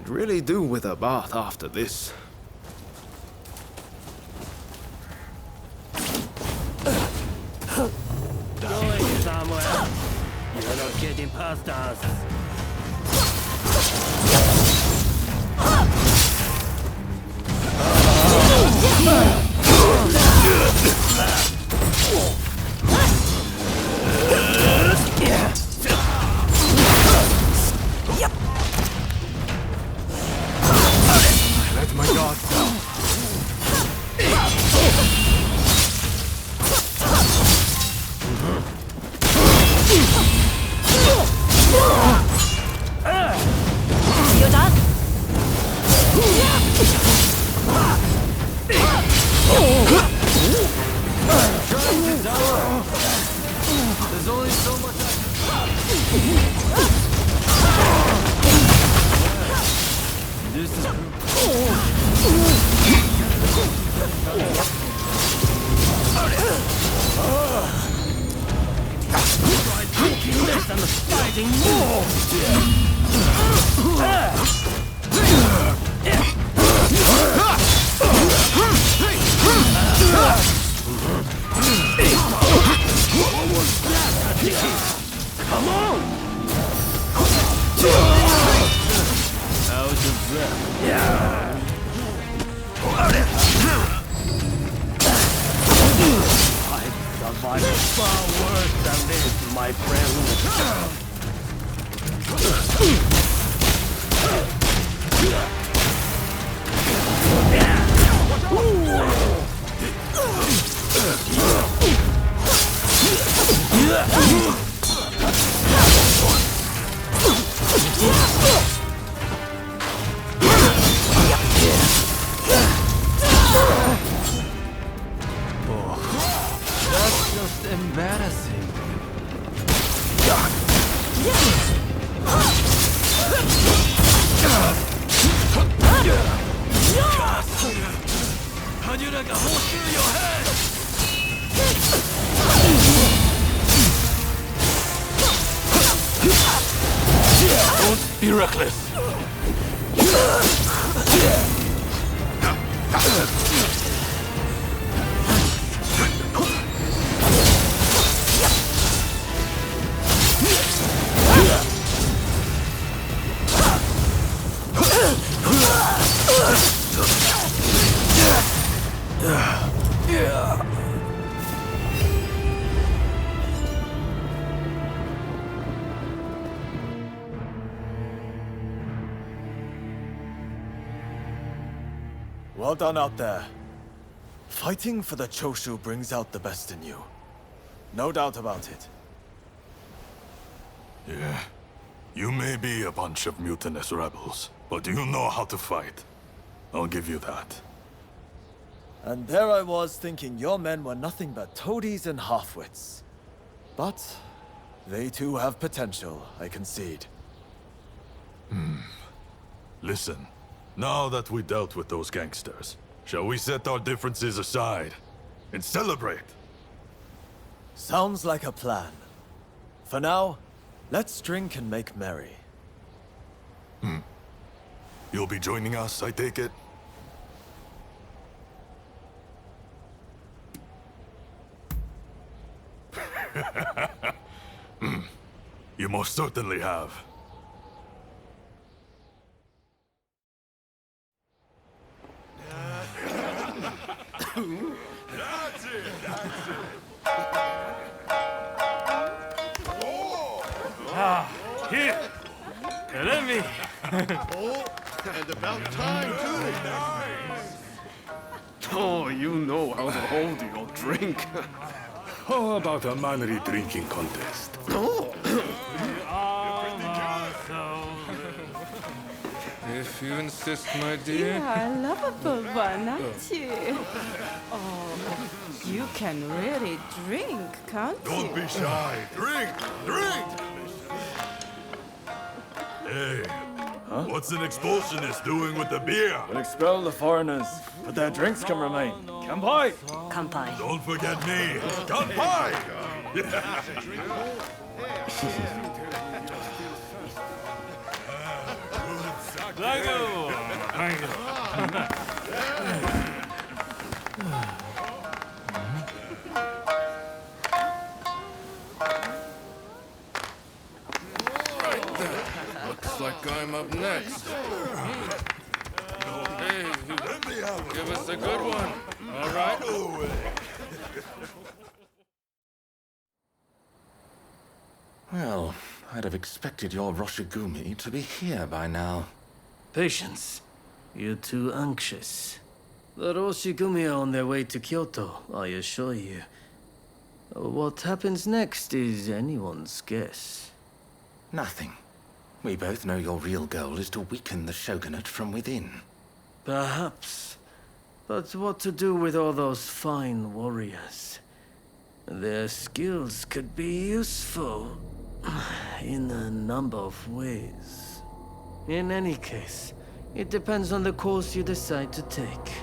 Could really do with a bath after this. Going somewhere. You're not getting past us. Let my guard down. You done? There's only so much This is try drinking less and fighting more! Come on! Out of breath. Yeah. I've survived far worse than this, my friend. That's just embarrassing. Hajura got hole through your head! Don't be reckless! Well done out there. Fighting for the Choshu brings out the best in you. No doubt about it. Yeah. You may be a bunch of mutinous rebels, but you know how to fight. I'll give you that. And there I was thinking your men were nothing but toadies and halfwits. But they too have potential, I concede. Listen, now that we dealt with those gangsters, shall we set our differences aside and celebrate? Sounds like a plan. For now, let's drink and make merry. You'll be joining us, I take it? You most certainly have. That's it! Here! Let me! Oh, and about time, too. Oh, you know how to hold your drink. How about a manly drinking contest? If you insist, my You dear. are a lovable one, aren't you? Oh, you can really drink, can't you? Don't be shy. Drink! Drink! Hey, what's an expulsionist doing with the beer? We'll expel the foreigners, but their drinks can remain. Kanpai! Kanpai. Don't forget me. Kanpai! Good Looks like I'm up next. Hey, give us a good one. All right. Well, I'd have expected your Roshigumi to be here by now. Patience. You're too anxious. The Roshigumi are on their way to Kyoto, I assure you. What happens next is anyone's guess. Nothing. We both know your real goal is to weaken the shogunate from within. Perhaps. But what to do with all those fine warriors? Their skills could be useful in a number of ways. In any case, it depends on the course you decide to take.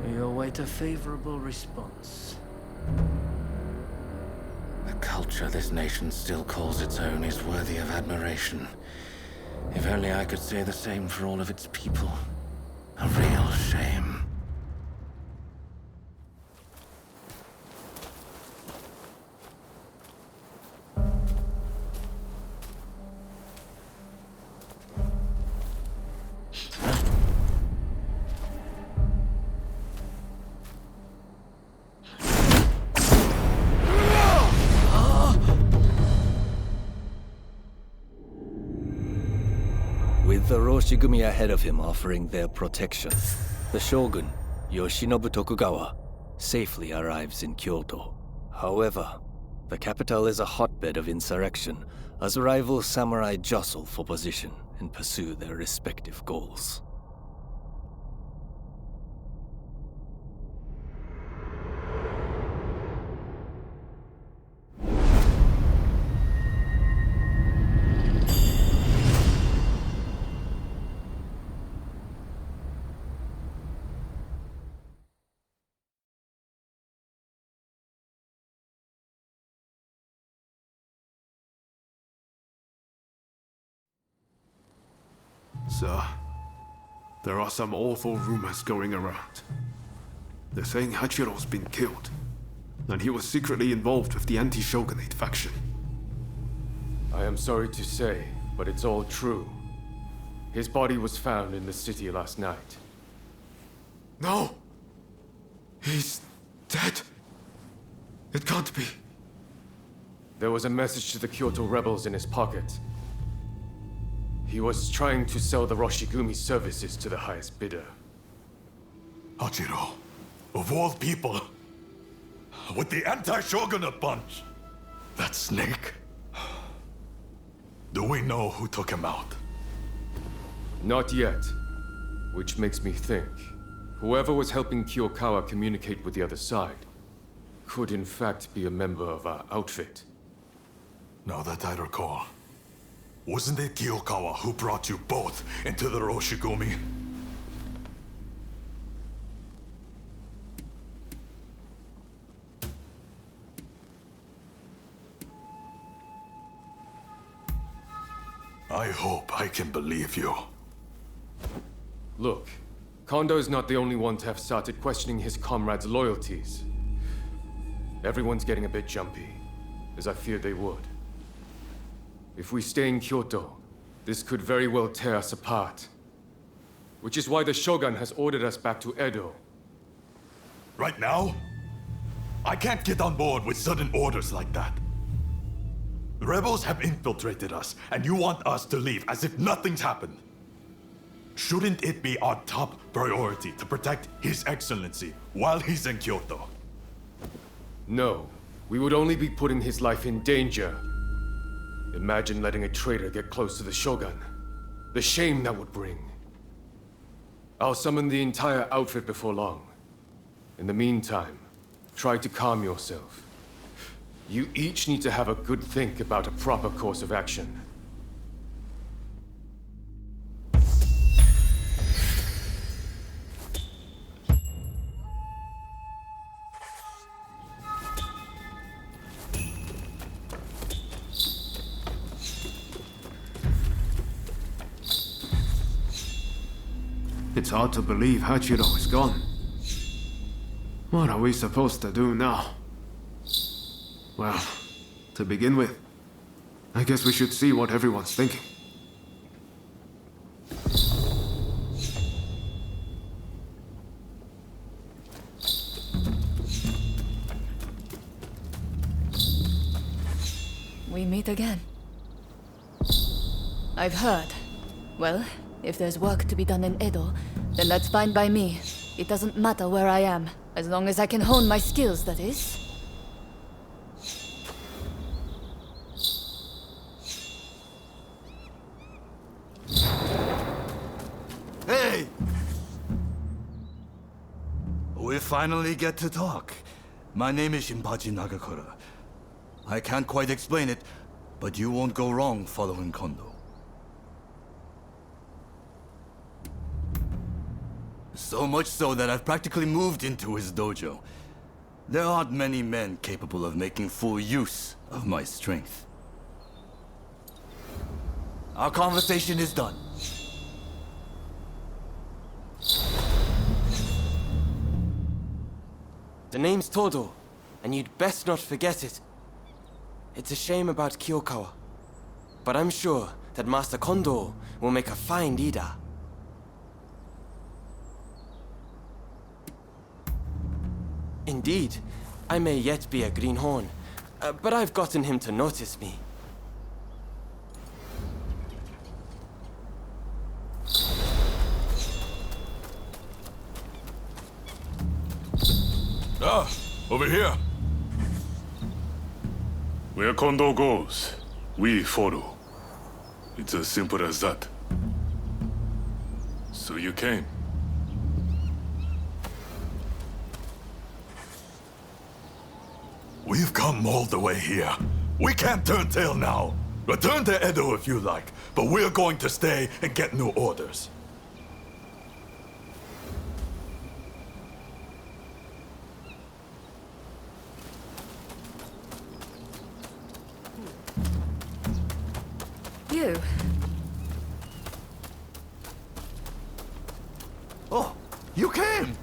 We await a favorable response. The culture this nation still calls its own is worthy of admiration. If only I could say the same for all of its people. A real shame. With the Roshigumi ahead of him offering their protection, the shogun, Yoshinobu Tokugawa, safely arrives in Kyoto. However, the capital is a hotbed of insurrection as rival samurai jostle for position and pursue their respective goals. Sir, there are some awful rumors going around. They're saying Hachiro's been killed, and he was secretly involved with the anti-shogunate faction. I am sorry to say, but it's all true. His body was found in the city last night. No! He's dead. It can't be. There was a message to the Kyoto rebels in his pocket. He was trying to sell the Roshigumi services to the highest bidder. Hachiro, of all people, with the anti-shogunate bunch, that snake. Do we know who took him out? Not yet. Which makes me think, whoever was helping Kiyokawa communicate with the other side could in fact be a member of our outfit. Now that I recall, wasn't it Kiyokawa who brought you both into the Roshigumi? I hope I can believe you. Look, Kondo's not the only one to have started questioning his comrades' loyalties. Everyone's getting a bit jumpy, as I feared they would. If we stay in Kyoto, this could very well tear us apart. Which is why the Shogun has ordered us back to Edo. Right now? I can't get on board with sudden orders like that. The rebels have infiltrated us, and you want us to leave as if nothing's happened. Shouldn't it be our top priority to protect His Excellency while he's in Kyoto? No, we would only be putting his life in danger. Imagine letting a traitor get close to the Shogun. The shame that would bring. I'll summon the entire outfit before long. In the meantime, try to calm yourself. You each need to have a good think about a proper course of action. It's hard to believe Hachiro is gone. What are we supposed to do now? Well, to begin with, I guess we should see what everyone's thinking. We meet again. I've heard. Well, if there's work to be done in Edo, then that's fine by me. It doesn't matter where I am, as long as I can hone my skills, that is. Hey! We finally get to talk. My name is Shinpachi Nagakura. I can't quite explain it, but you won't go wrong following Kondo. So much so that I've practically moved into his dojo. There aren't many men capable of making full use of my strength. Our conversation is done. The name's Todo, and you'd best not forget it. It's a shame about Kyokawa, but I'm sure that Master Kondo will make a fine leader. Indeed, I may yet be a greenhorn, but I've gotten him to notice me. Ah, over here. Where Kondo goes, we follow. It's as simple as that. So you came. We've come all the way here. We can't turn tail now. Return to Edo if you like, but we're going to stay and get new orders. You. Oh, you came!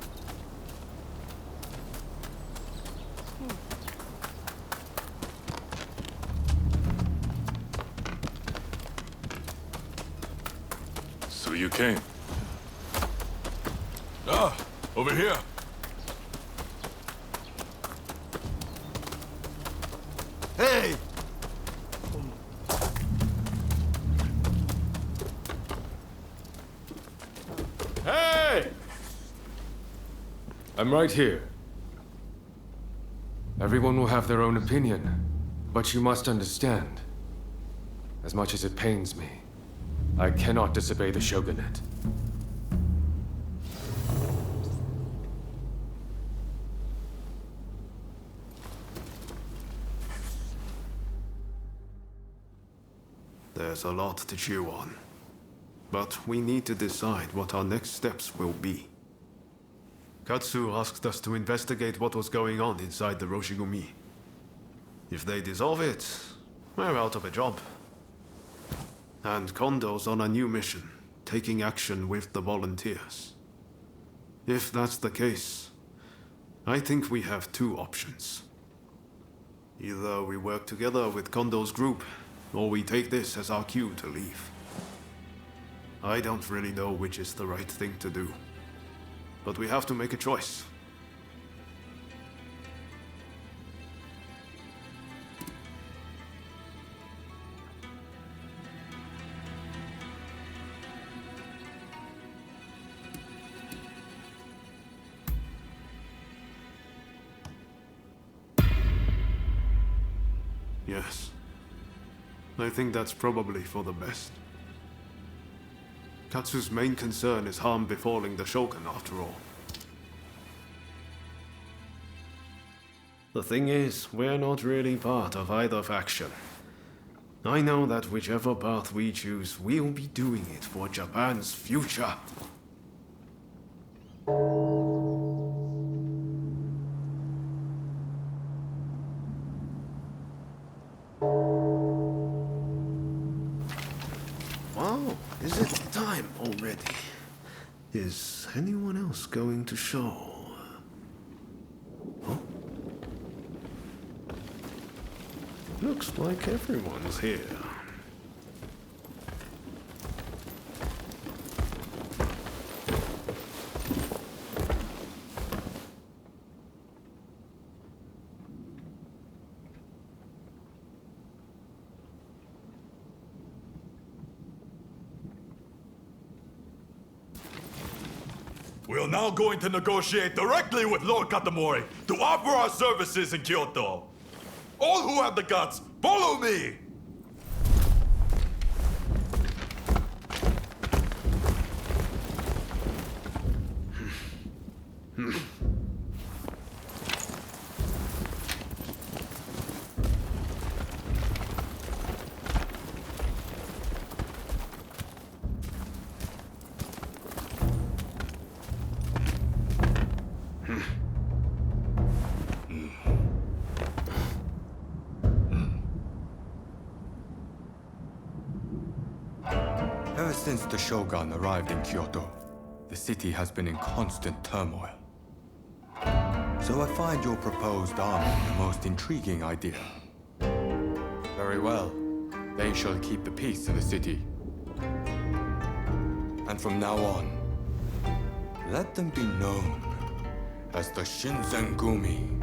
So you came. Ah, over here. Hey! Hey! I'm right here. Everyone will have their own opinion, but you must understand. As much as it pains me, I cannot disobey the shogunate. There's a lot to chew on. But we need to decide what our next steps will be. Katsu asked us to investigate what was going on inside the Roshigumi. If they dissolve it, we're out of a job. And Kondo's on a new mission, taking action with the volunteers. If that's the case, I think we have two options. Either we work together with Kondo's group, or we take this as our cue to leave. I don't really know which is the right thing to do, but we have to make a choice. Yes. I think that's probably for the best. Katsu's main concern is harm befalling the Shogun, after all. The thing is, we're not really part of either faction. I know that whichever path we choose, we'll be doing it for Japan's future. Wow, is it time already? Is anyone else going to show? Huh? Looks like everyone's here. We're now going to negotiate directly with Lord Katamori to offer our services in Kyoto. All who have the guts, follow me! Ever since the Shogun arrived in Kyoto, the city has been in constant turmoil. So I find your proposed army the most intriguing idea. Very well. They shall keep the peace in the city. And from now on, let them be known as the Shinsengumi.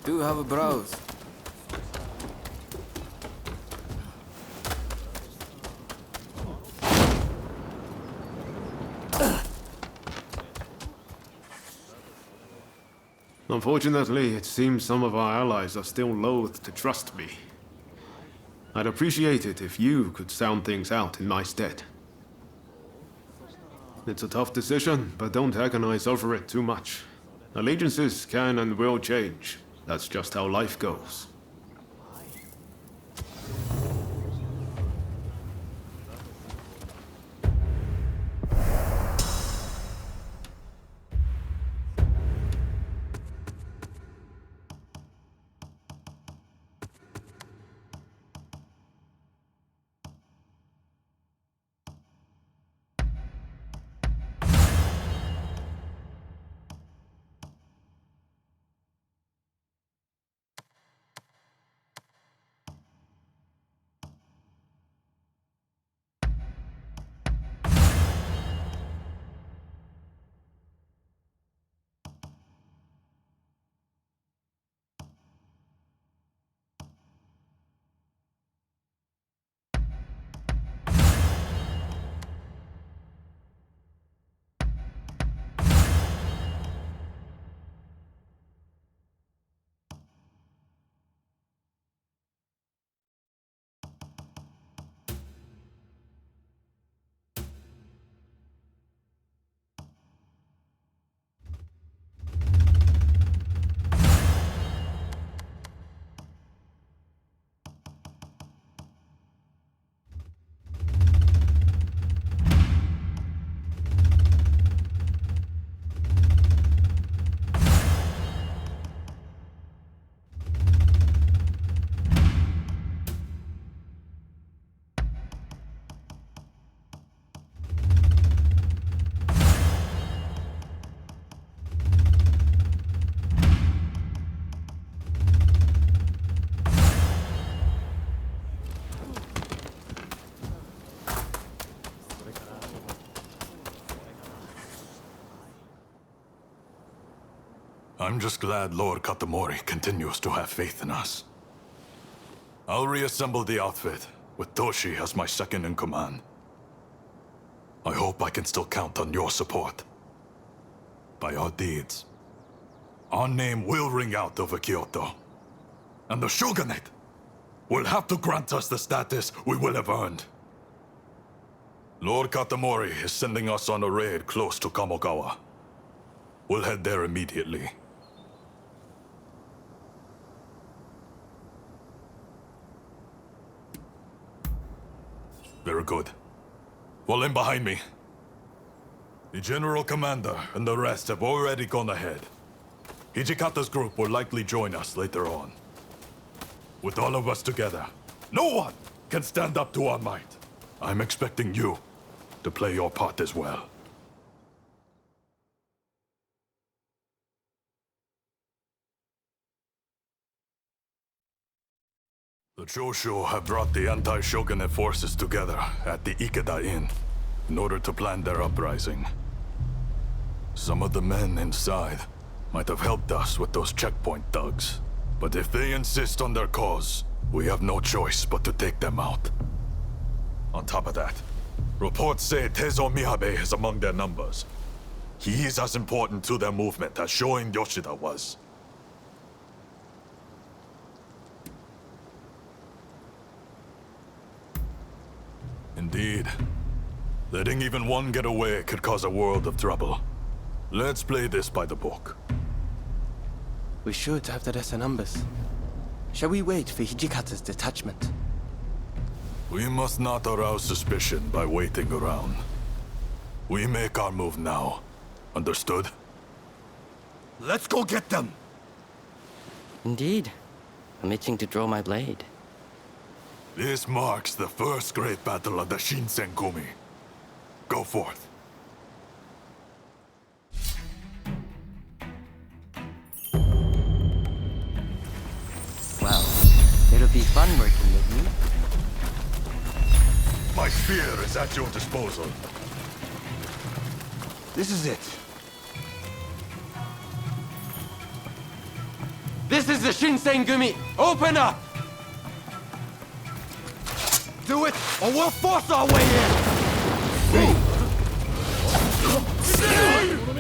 Do have a browse. Unfortunately, it seems some of our allies are still loath to trust me. I'd appreciate it if you could sound things out in my stead. It's a tough decision, but don't agonize over it too much. Allegiances can and will change. That's just how life goes. I'm just glad Lord Katamori continues to have faith in us. I'll reassemble the outfit, with Toshi as my second in command. I hope I can still count on your support. By our deeds, our name will ring out over Kyoto, and the shogunate will have to grant us the status we will have earned. Lord Katamori is sending us on a raid close to Kamogawa. We'll head there immediately. Very good. Fall in behind me. The General Commander and the rest have already gone ahead. Hijikata's group will likely join us later on. With all of us together, no one can stand up to our might. I'm expecting you to play your part as well. The Choshu have brought the anti-shogunate forces together at the Ikeda Inn in order to plan their uprising. Some of the men inside might have helped us with those checkpoint thugs. But if they insist on their cause, we have no choice but to take them out. On top of that, reports say Tezo Miyabe is among their numbers. He is as important to their movement as Shoin Yoshida was. Indeed. Letting even one get away could cause a world of trouble. Let's play this by the book. We should have the lesser numbers. Shall we wait for Hijikata's detachment? We must not arouse suspicion by waiting around. We make our move now. Understood? Let's go get them! Indeed. I'm itching to draw my blade. This marks the first great battle of the Shinsengumi. Go forth. Well, it'll be fun working with you. My spear is at your disposal. This is it. This is the Shinsengumi! Open up! Do it, or we'll force our way in!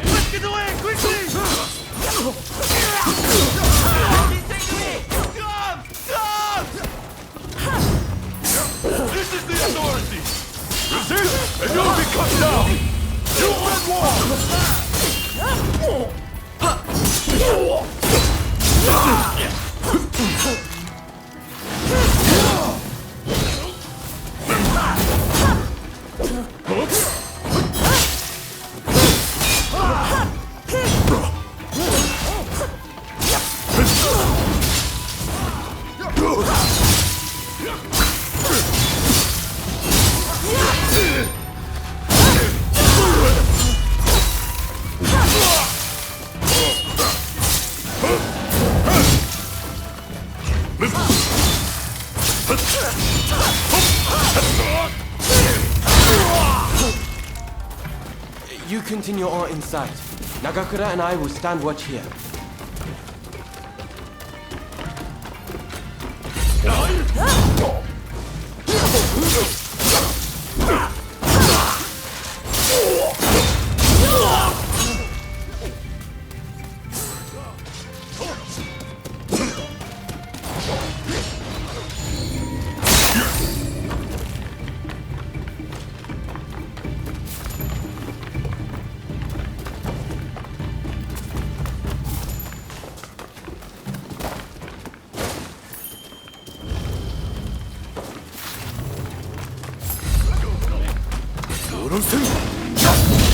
Let's get away, quickly! This is the authority! Resist, and you'll be cut down! You red You continue on inside. Nagakura and I will stand watch here.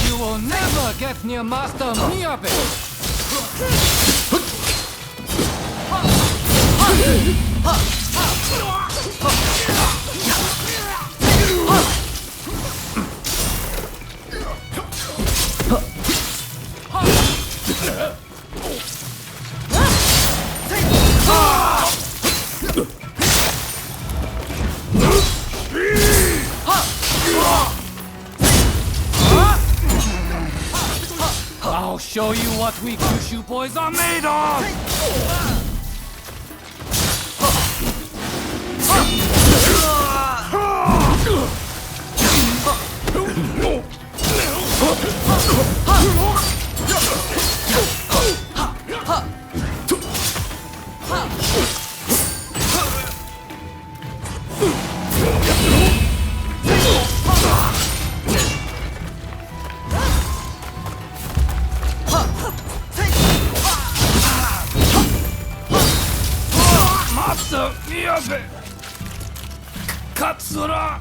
You will never get near Master Miyabe! I'll show you what we Kyushu boys are made of! Abe! Katsura!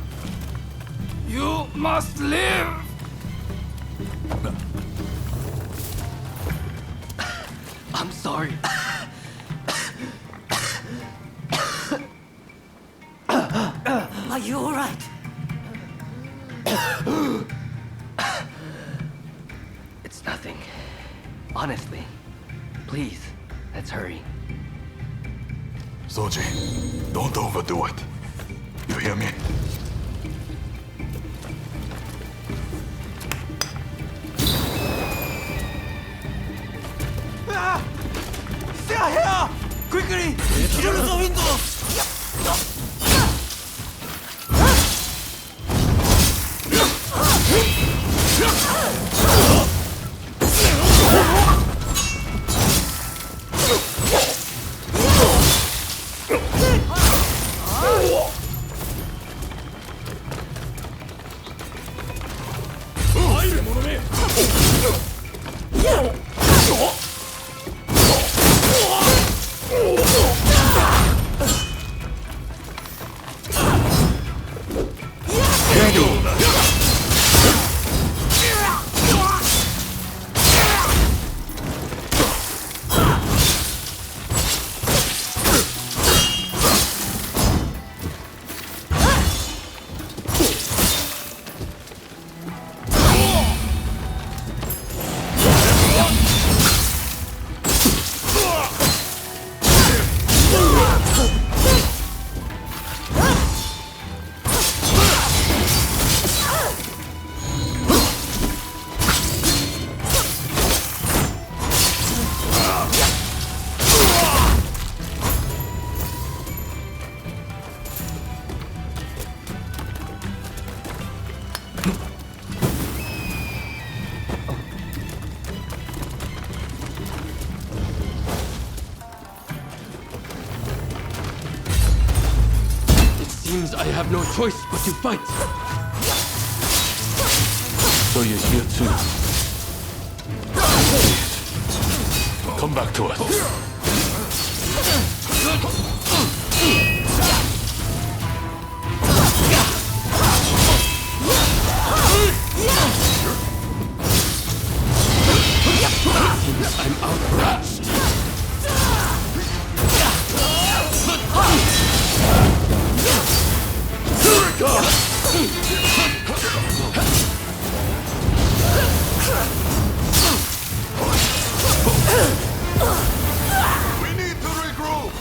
You must live! I'm sorry. Are you all right? It's nothing. Honestly. Please, let's hurry. Soji, don't overdo it. You hear me? Stay here! Quickly! Close the window! I have no choice but to fight. So you're here too. Please, come back to us. I'm outmatched. We need to regroup!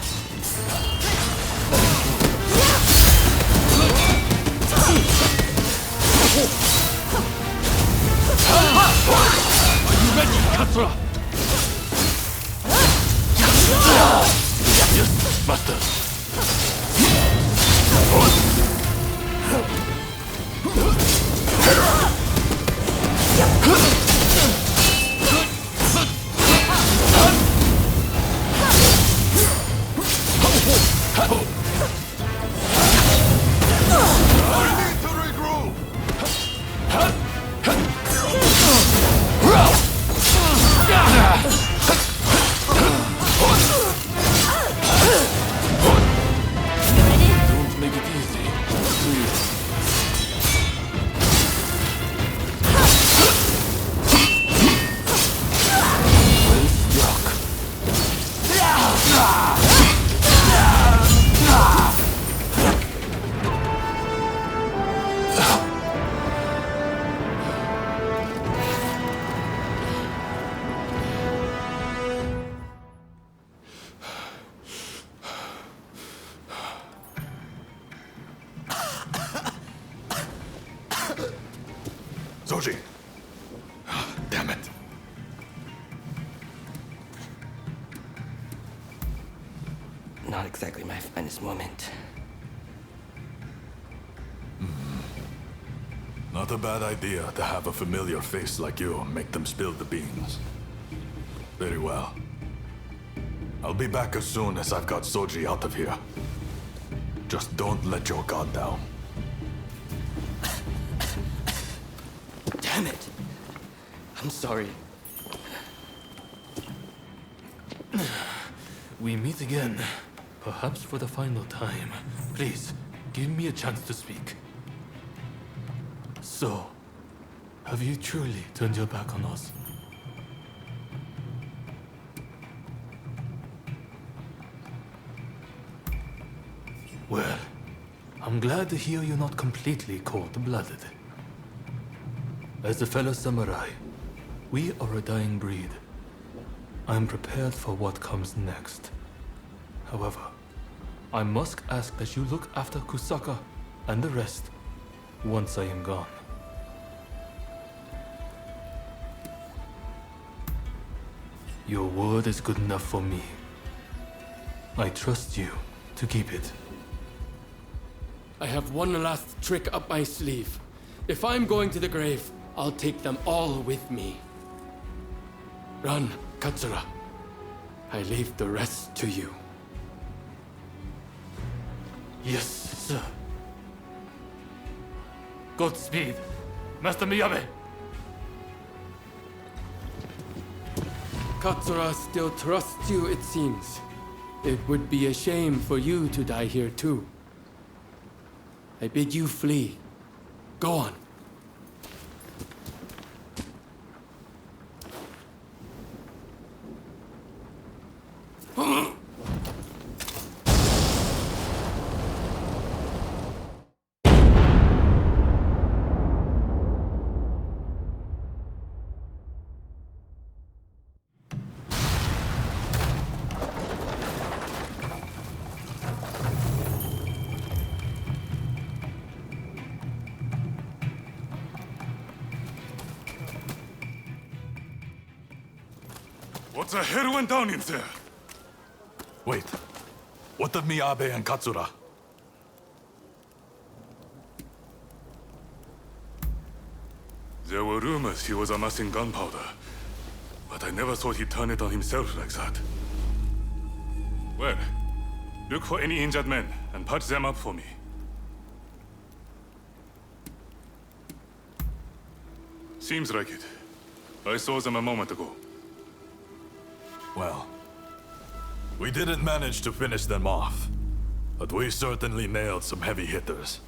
Are you ready, Katsura? Yes, Master. Don't make it easy, please. Well struck. Soji! Damn it. Not exactly my finest moment. Not a bad idea to have a familiar face like you make them spill the beans. Very well. I'll be back as soon as I've got Soji out of here. Just don't let your guard down. Damn it! I'm sorry. We meet again, Perhaps for the final time, please, give me a chance to speak. So, have you truly turned your back on us? Well, I'm glad to hear you're not completely cold-blooded. As a fellow samurai, we are a dying breed. I'm prepared for what comes next. However, I must ask that you look after Kusaka and the rest once I am gone. Your word is good enough for me. I trust you to keep it. I have one last trick up my sleeve. If I'm going to the grave, I'll take them all with me. Run, Katsura. I leave the rest to you. Yes, sir. Godspeed, Master Miyabe. Katsura still trusts you, it seems. It would be a shame for you to die here too. I bid you flee. Go on. What the hell went down in there? Wait. What of Miyabe and Katsura? There were rumors he was amassing gunpowder, but I never thought he'd turn it on himself like that. Well, look for any injured men and patch them up for me. Seems like it. I saw them a moment ago. Well, we didn't manage to finish them off, but we certainly nailed some heavy hitters.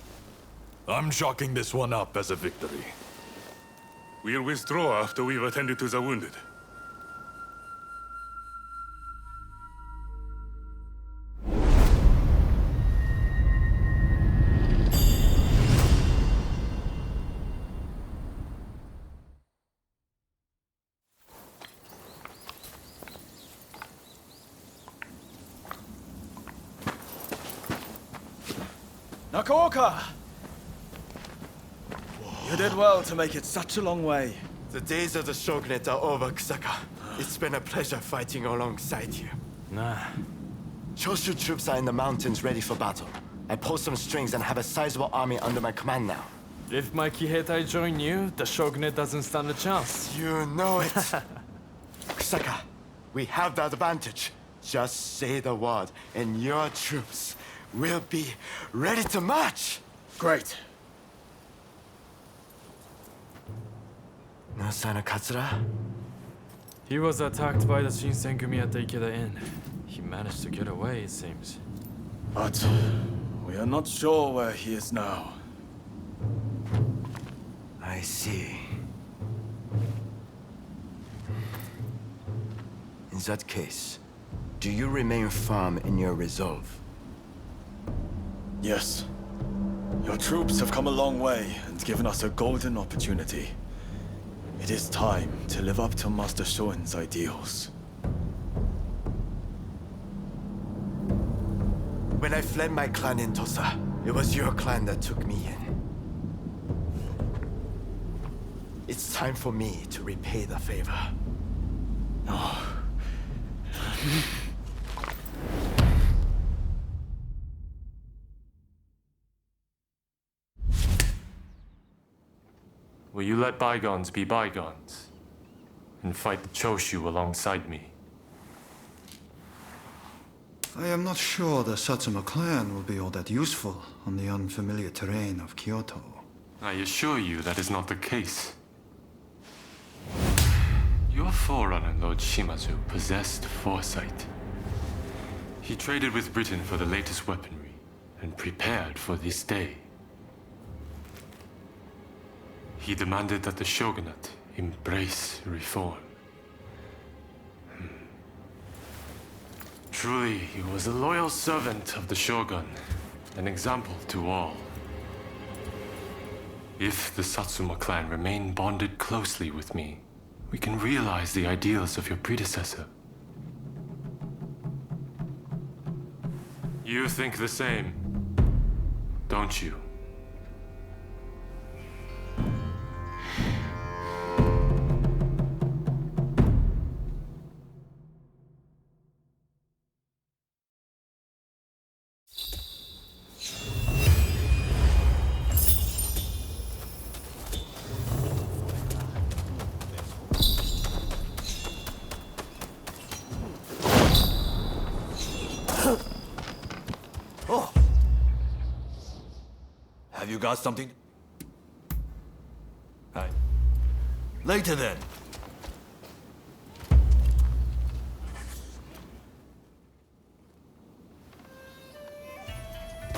I'm chalking this one up as a victory. We'll withdraw after we've attended to the wounded. Nakaoka! You did well to make it such a long way. The days of the shogunate are over, Kusaka. It's been a pleasure fighting alongside you. Nah. Choshu troops are in the mountains ready for battle. I pulled some strings and have a sizable army under my command now. If my Kihetai join you, the shogunate doesn't stand a chance. You know it. Kusaka, we have the advantage. Just say the word, and your troops will be ready to march. Great. No sign of Katsura? He was attacked by the Shinsengumi at the Ikeda Inn. He managed to get away, it seems. But we are not sure where he is now. I see. In that case, do you remain firm in your resolve? Yes. Your troops have come a long way and given us a golden opportunity. It is time to live up to Master Shoin's ideals. When I fled my clan in Tosa, it was your clan that took me in. It's time for me to repay the favor. Oh. Will you let bygones be bygones and fight the Choshu alongside me? I am not sure the Satsuma clan will be all that useful on the unfamiliar terrain of Kyoto. I assure you that is not the case. Your forerunner, Lord Shimazu, possessed foresight. He traded with Britain for the latest weaponry and prepared for this day. He demanded that the shogunate embrace reform. Truly, he was a loyal servant of the shogun, an example to all. If the Satsuma clan remain bonded closely with me, we can realize the ideals of your predecessor. You think the same, don't you? Have you got something? Hi. Later then.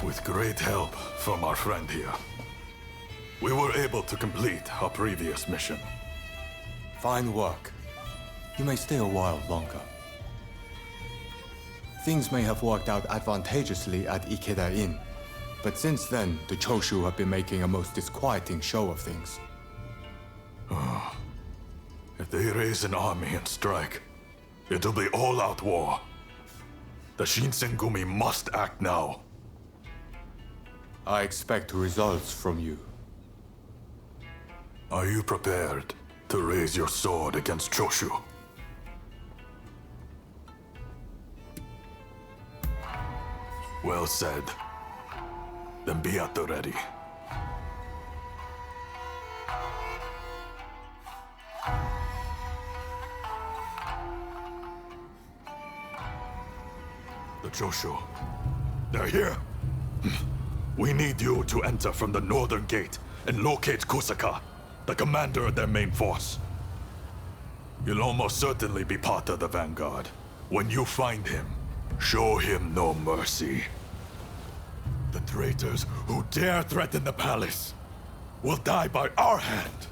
With great help from our friend here, we were able to complete our previous mission. Fine work. You may stay a while longer. Things may have worked out advantageously at Ikeda Inn, but since then, the Choshu have been making a most disquieting show of things. If they raise an army and strike, it'll be all-out war. The Shinsengumi must act now. I expect results from you. Are you prepared to raise your sword against Choshu? Well said. Then be at the ready. The Choshu. They're here. We need you to enter from the northern gate and locate Kusaka, the commander of their main force. You'll almost certainly be part of the vanguard. When you find him, show him no mercy. The traitors who dare threaten the palace will die by our hand.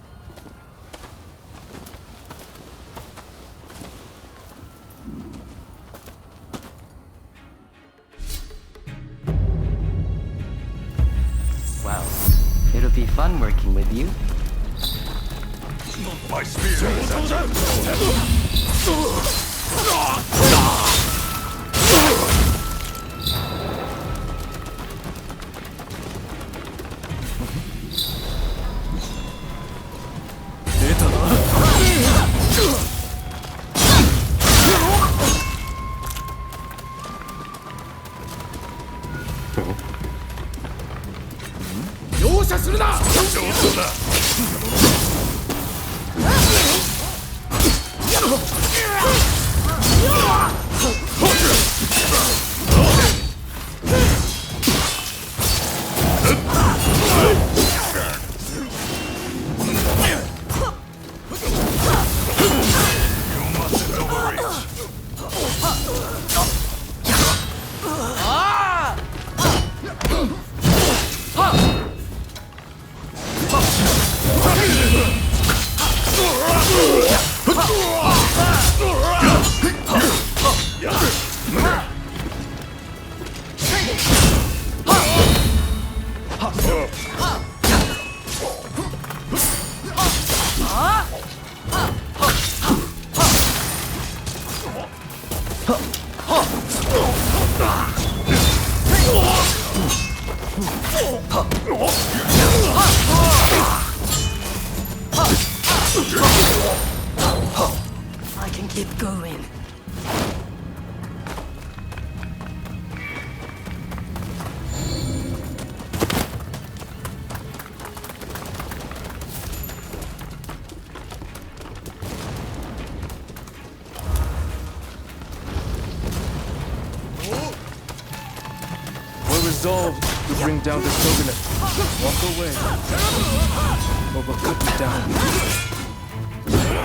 Wow. It'll be fun working with you. My spear is at your I can keep going. We're resolved to bring down the shogunate. Walk away, or we'll cut you down.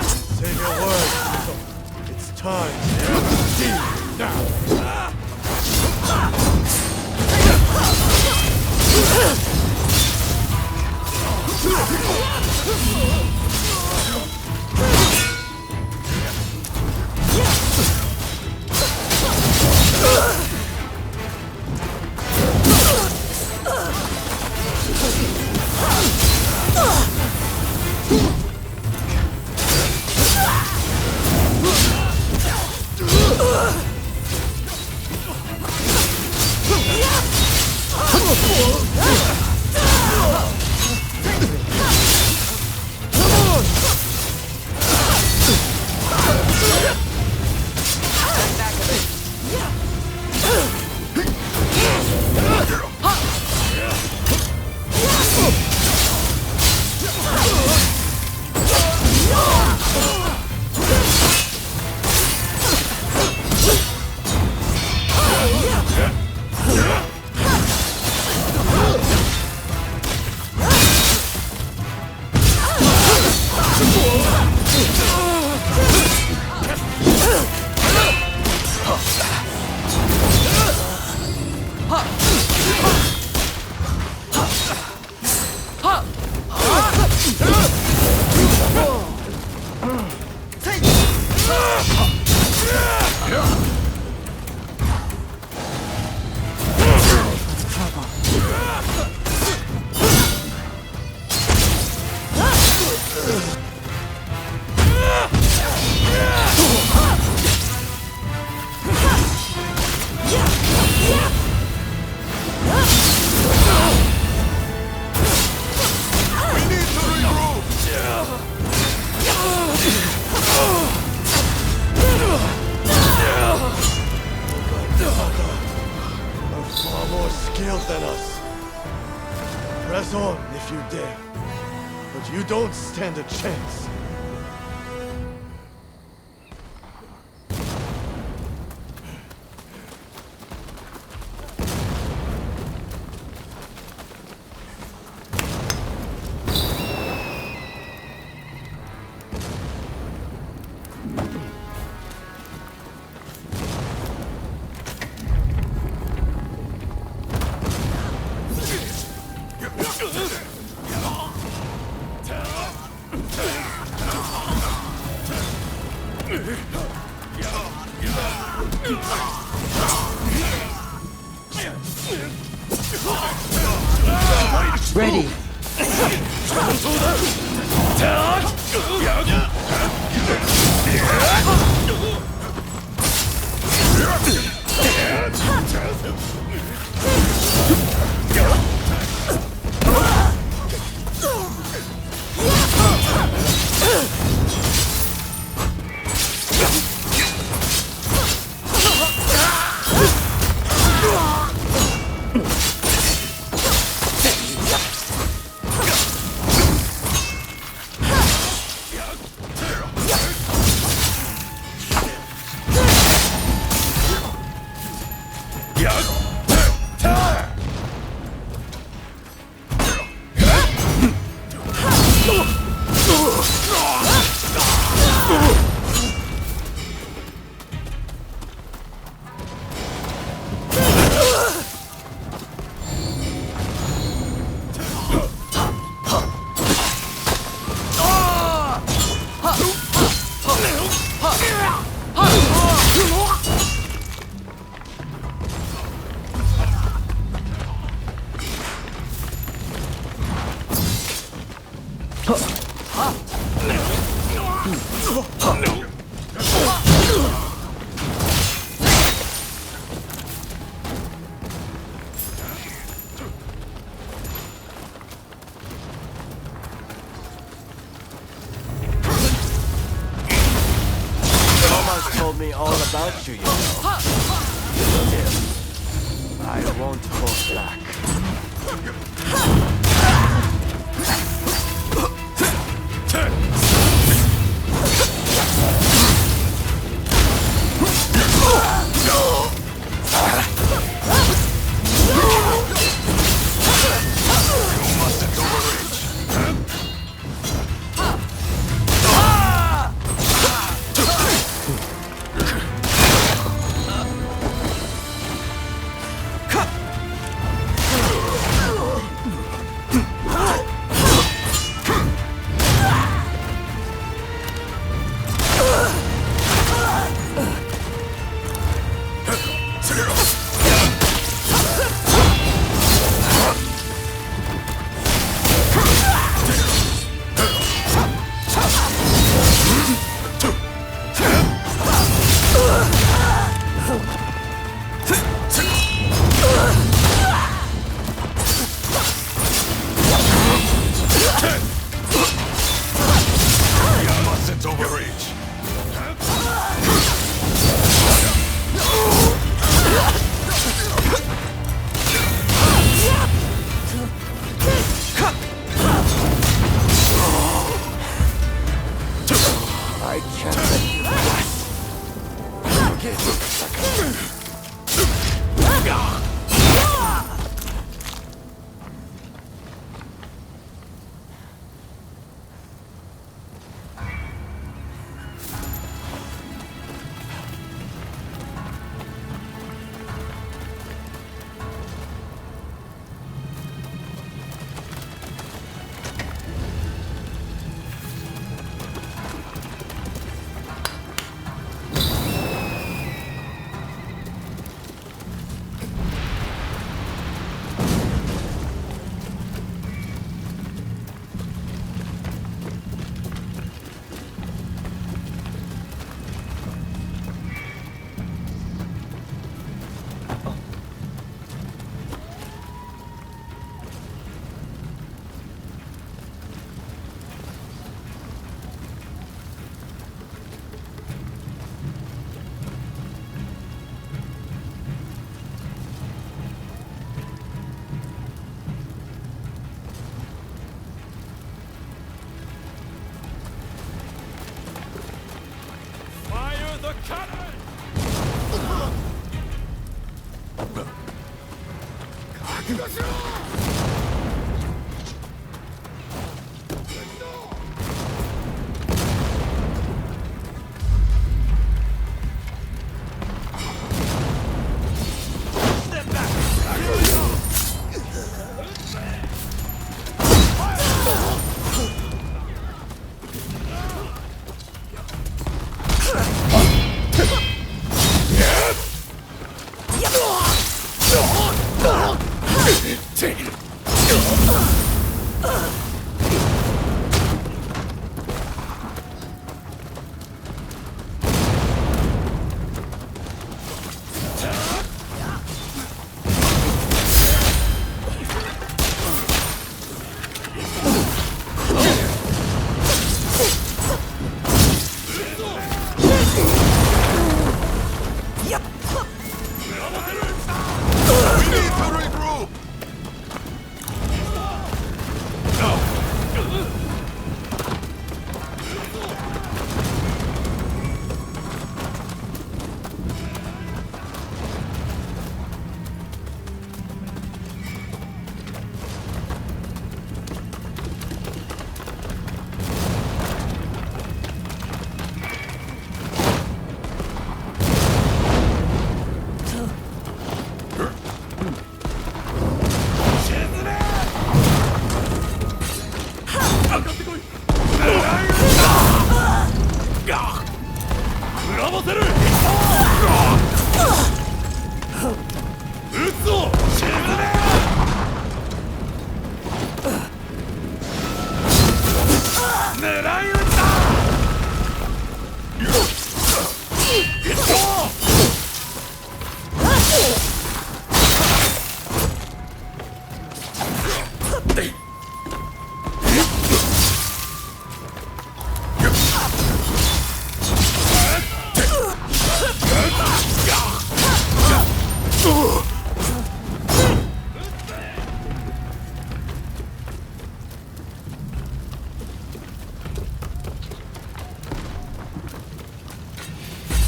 Say your word. It's time. Press on if you dare, but you don't stand a chance. Ready. Told me all about you, you know. Still, I won't hold back. You mustn't overreach.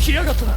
来やがったな。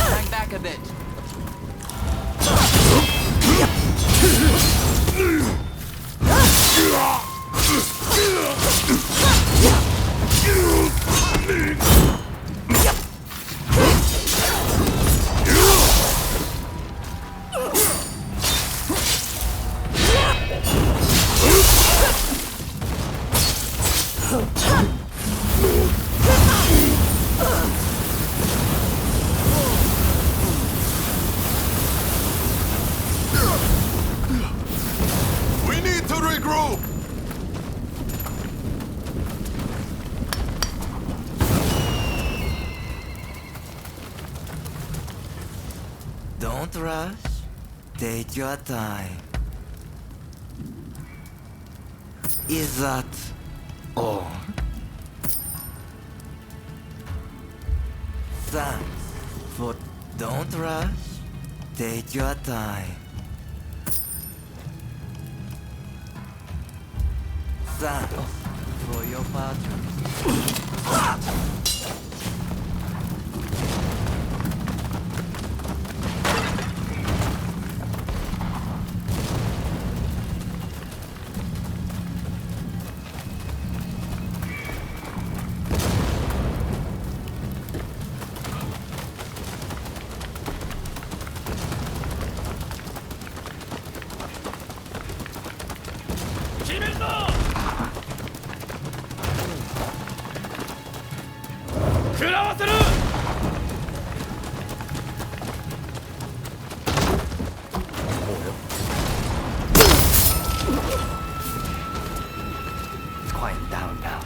Hang back a bit. We need to regroup! Don't rush. Take your time. Is that all? Thanks for Don't rush. Take your time. Thanks for your batteries. Quiet down now.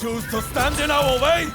Choose to stand in our way?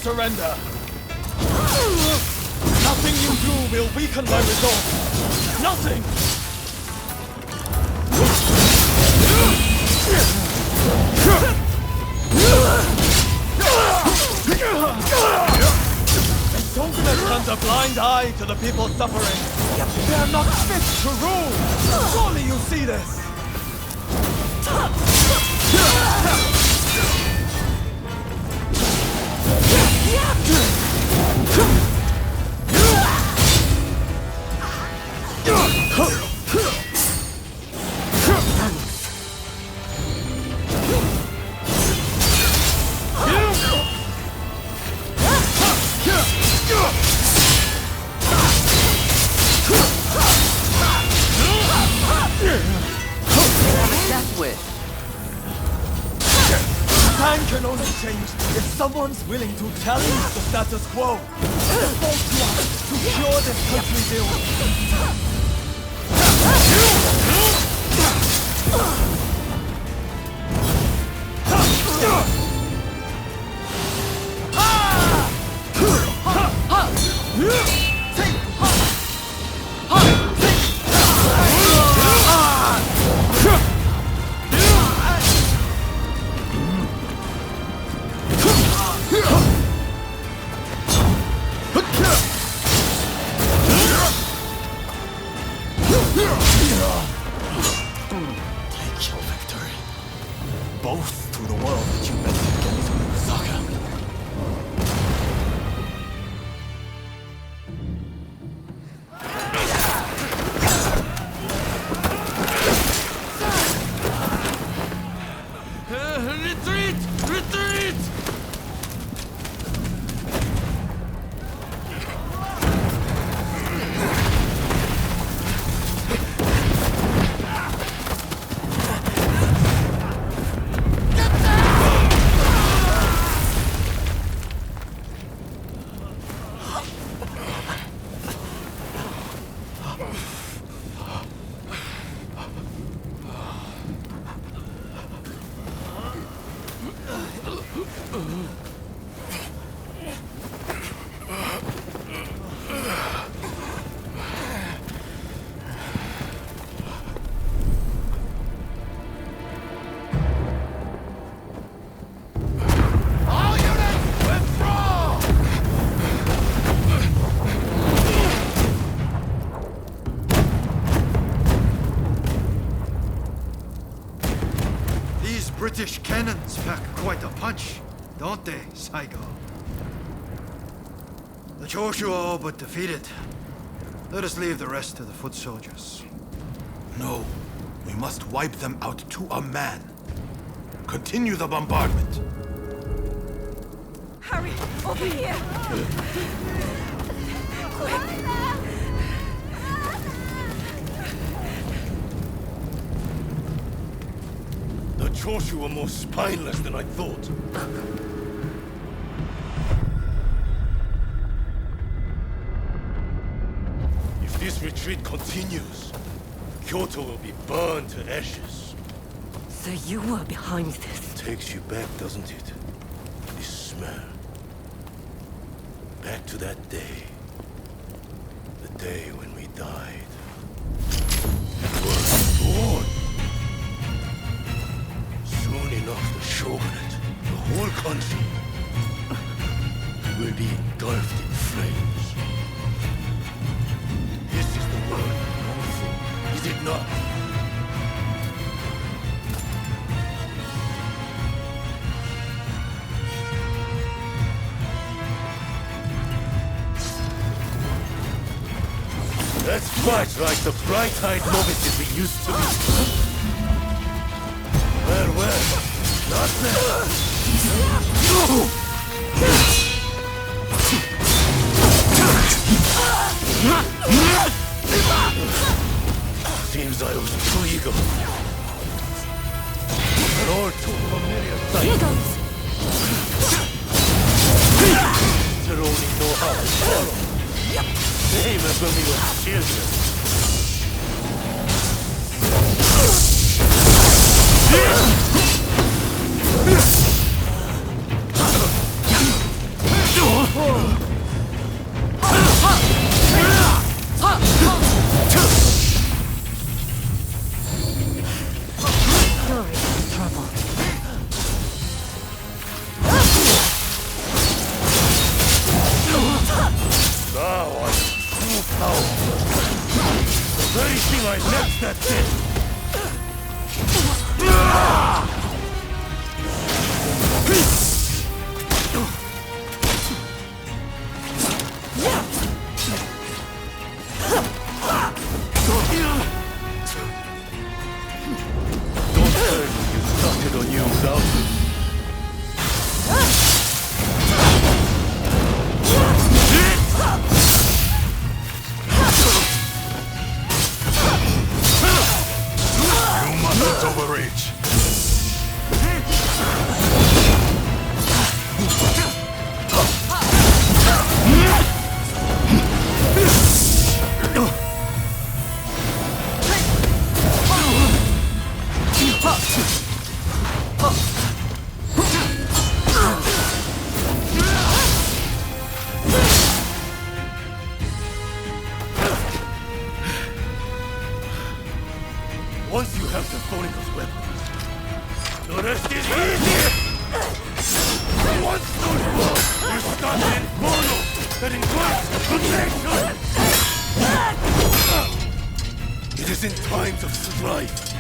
Surrender! Nothing you do will weaken my resolve! Nothing! The shogunate turns a blind eye to the people suffering. They are not fit to rule! Surely you see this! Time can only change if someone's willing to challenge the status quo. It's up to us to cure this country's ills. Ah! Take your victory. Both to the world that you meant to get to, Saga. Retreat! Retreat! British cannons pack quite a punch, don't they, Saigo? The Choshu are all but defeated. Let us leave the rest to the foot soldiers. No. We must wipe them out to a man. Continue the bombardment. Hurry! Over here! Quick! The Choshu were more spineless than I thought. If this retreat continues, Kyoto will be burned to ashes. So you were behind this? Takes you back, doesn't it? This smell. Back to that day. The day when we died. You were born. Soon enough, the shogunate, the whole country, will be engulfed in flames. This is the world we long for, is it not? Let's fight like the bright-eyed novices we used to be. Well, not there. Seems I was too eager. And all too familiar sight. Here goes! To only know how to follow. Same as when we were children. Sorry for the trouble. Now I'm true power. The very thing I left that day. Don't turn you started on you without me. that includes the nation! It is in times of strife,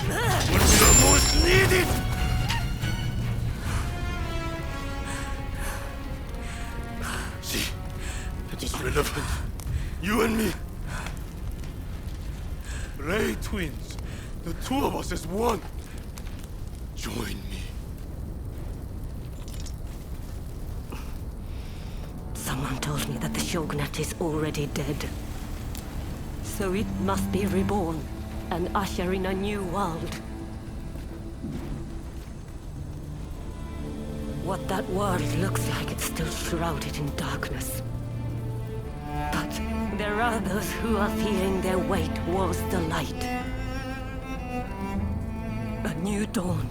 when we are most needed! See, it is relevant. You and me. Ray twins. The two of us as one. Join me. Someone told me that the shogunate is already dead. So it must be reborn and usher in a new world. What that world looks like, it's still shrouded in darkness. But there are those who are feeling their way towards the light. A new dawn.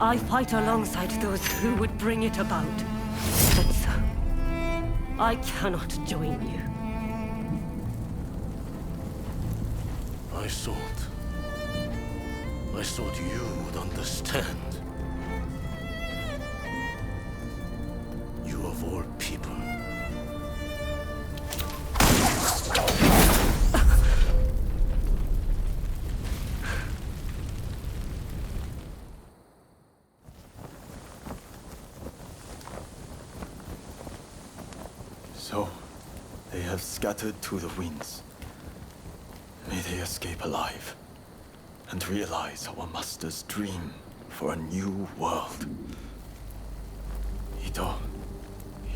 I fight alongside those who would bring it about. But so, I cannot join you. I thought you would understand. You of all people. So, they have scattered to the winds. May they escape alive, and realize our master's dream for a new world. Ito,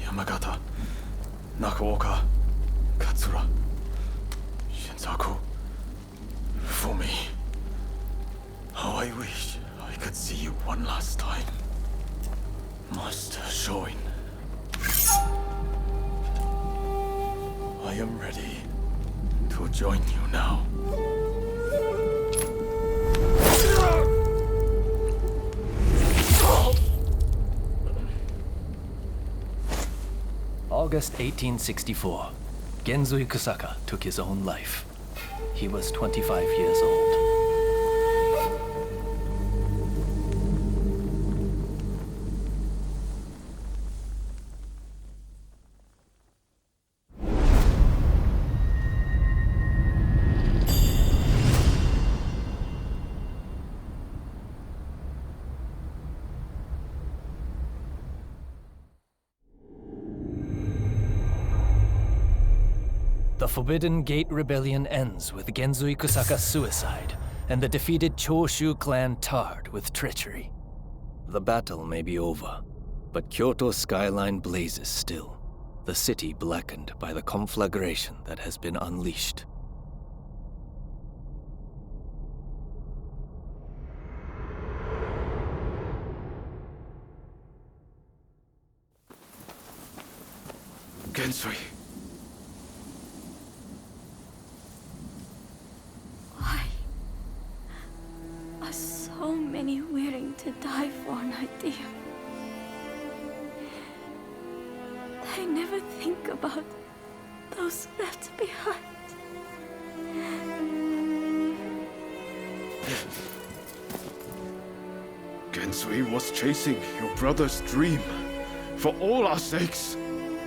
Yamagata, Nakaoka, Katsura, Shinsaku. For me, how I wish I could see you one last time. Master Shoin. I am ready to join you now. August 1864. Genzui Kusaka took his own life. He was 25 years old. The Forbidden Gate Rebellion ends with Genzui Kusaka's suicide, and the defeated Choshu clan tarred with treachery. The battle may be over, but Kyoto's skyline blazes still, the city blackened by the conflagration that has been unleashed. Genzui. So many willing to die for an idea. They never think about those left behind. Genzui was chasing your brother's dream. For all our sakes.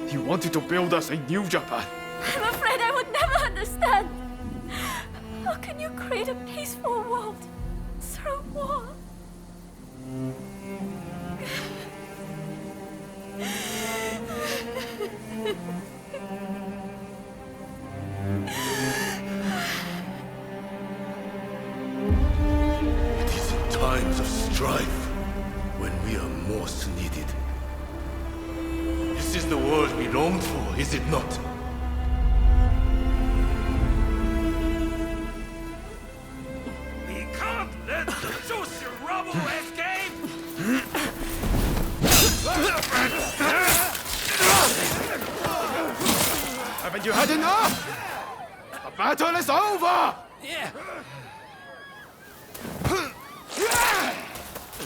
He wanted to build us a new Japan. I'm afraid I would never understand. How can you create a peaceful world through war? It is in times of strife when we are most needed. This is the world we longed for, is it not? We can't let Joshi Rubble escape! Haven't you had enough? The battle is over! Yeah.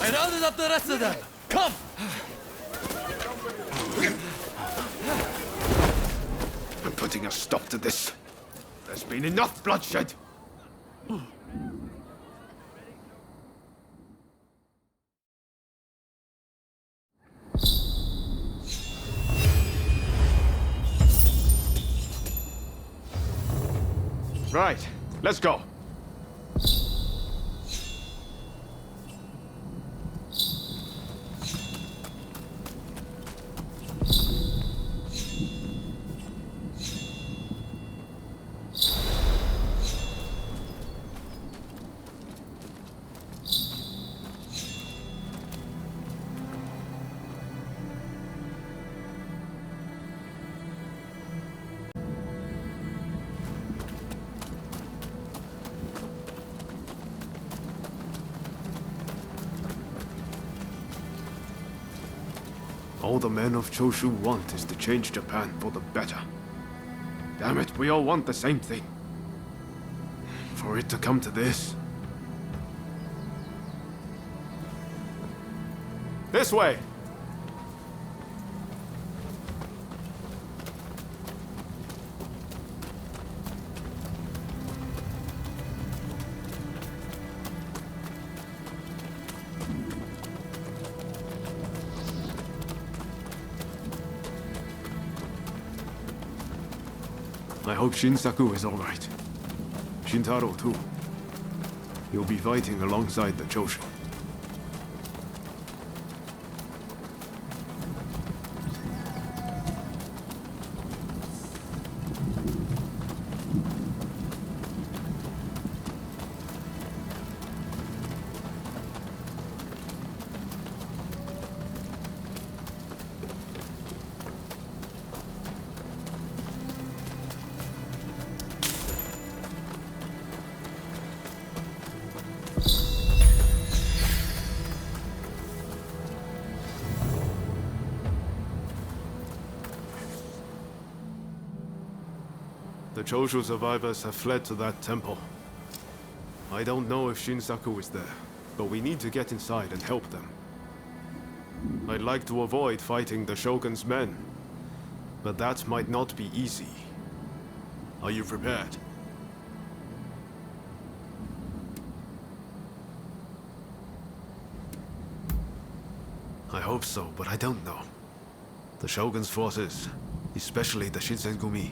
I rounded up the rest of them. Come! I'm putting a stop to this. There's been enough bloodshed. Right, let's go. All the men of Choshu want is to change Japan for the better. Damn it, we all want the same thing. For it to come to this... This way! I hope Shinsaku is alright. Shintaro too. He'll be fighting alongside the Choshu. The Choshu survivors have fled to that temple. I don't know if Shinsaku is there, but we need to get inside and help them. I'd like to avoid fighting the Shogun's men, but that might not be easy. Are you prepared? I hope so, but I don't know. The Shogun's forces, especially the Shinsengumi,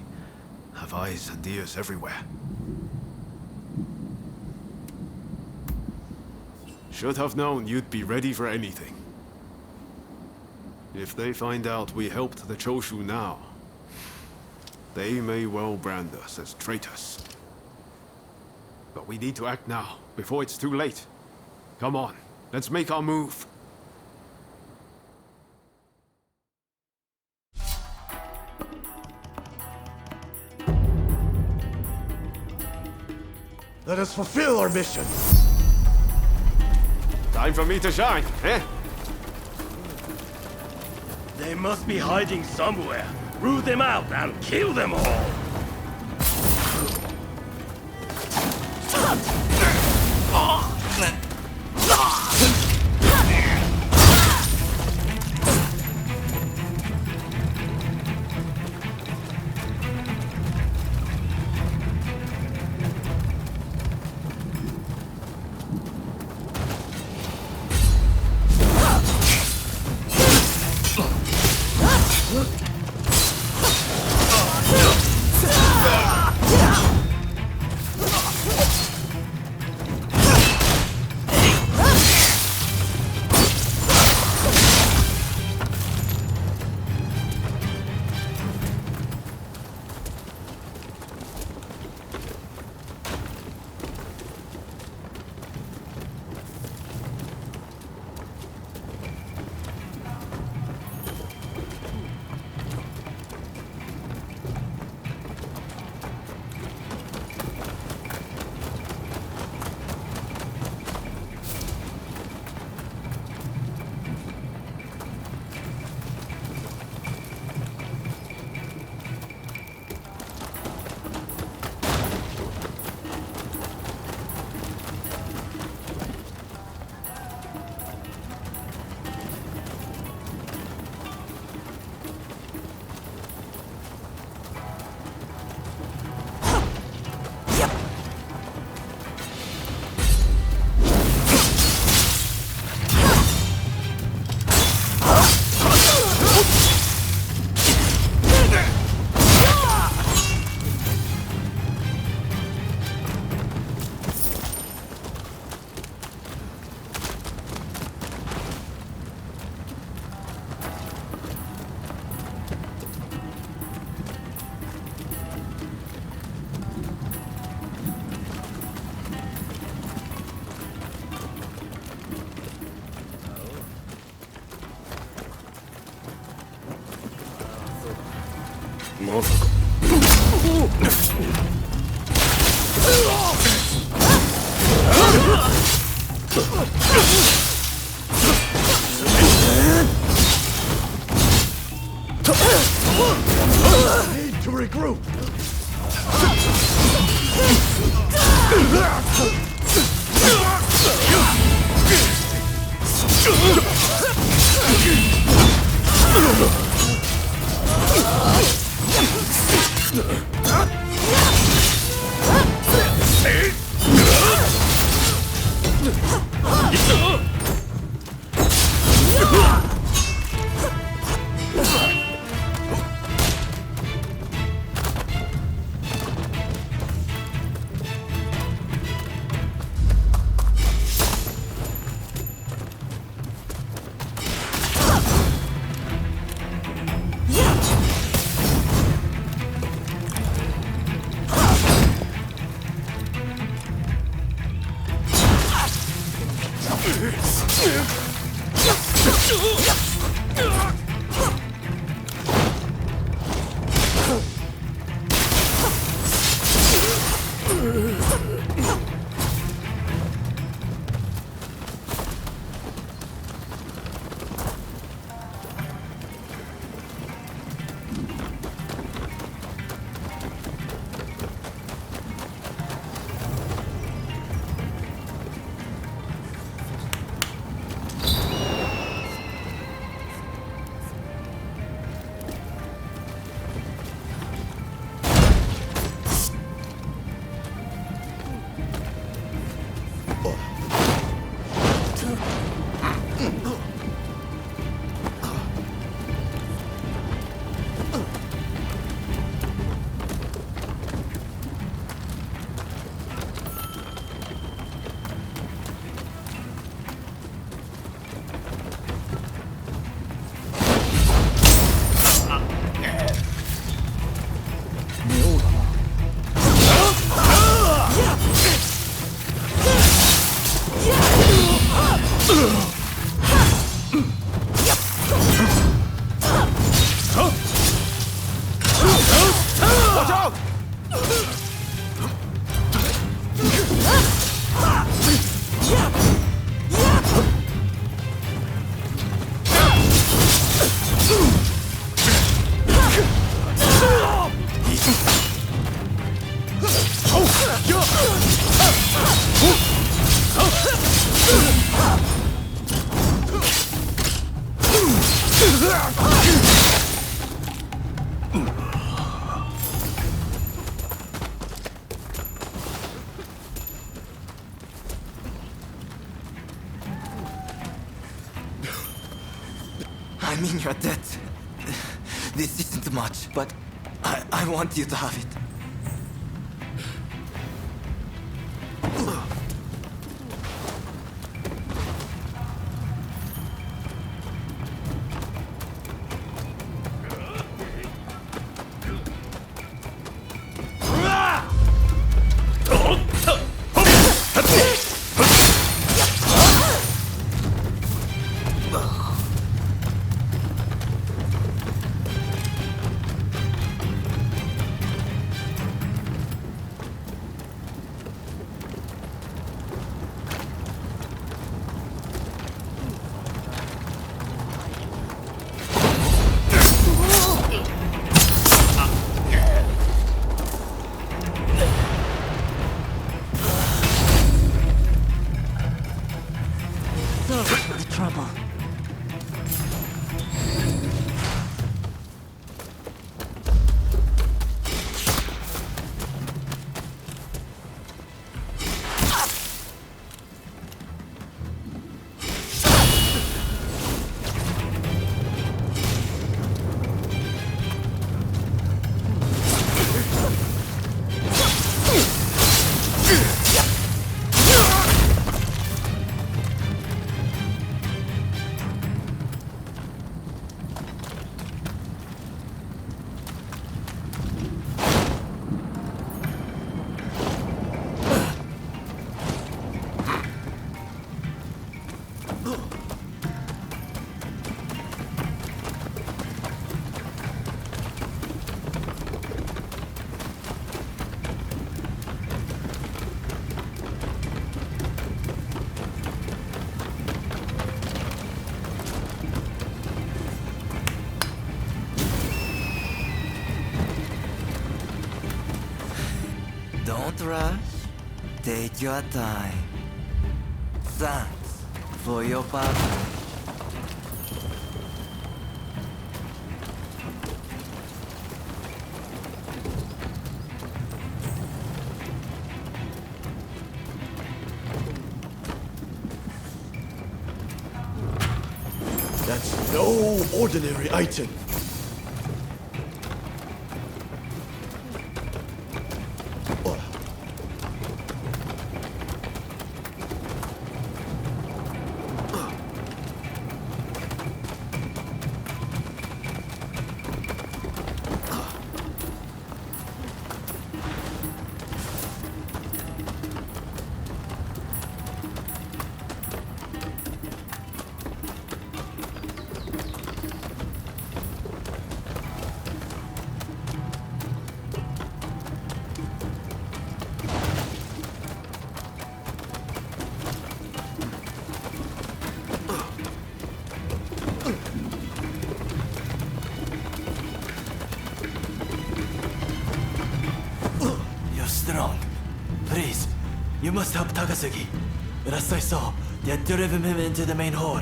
have eyes and ears everywhere. Should have known you'd be ready for anything. If they find out we helped the Choshu now, they may well brand us as traitors. But we need to act now, before it's too late. Come on, let's make our move. Let us fulfill our mission. Time for me to shine, eh? They must be hiding somewhere. Root them out and kill them all. まさか。Need to regroup. I mean, you're dead. This isn't much, but I want you to have it. Don't rush. Take your time. Thanks for your partner. That's no ordinary item. Strong. Please, you must help Takasugi. Last I saw, they had driven him into the main hall.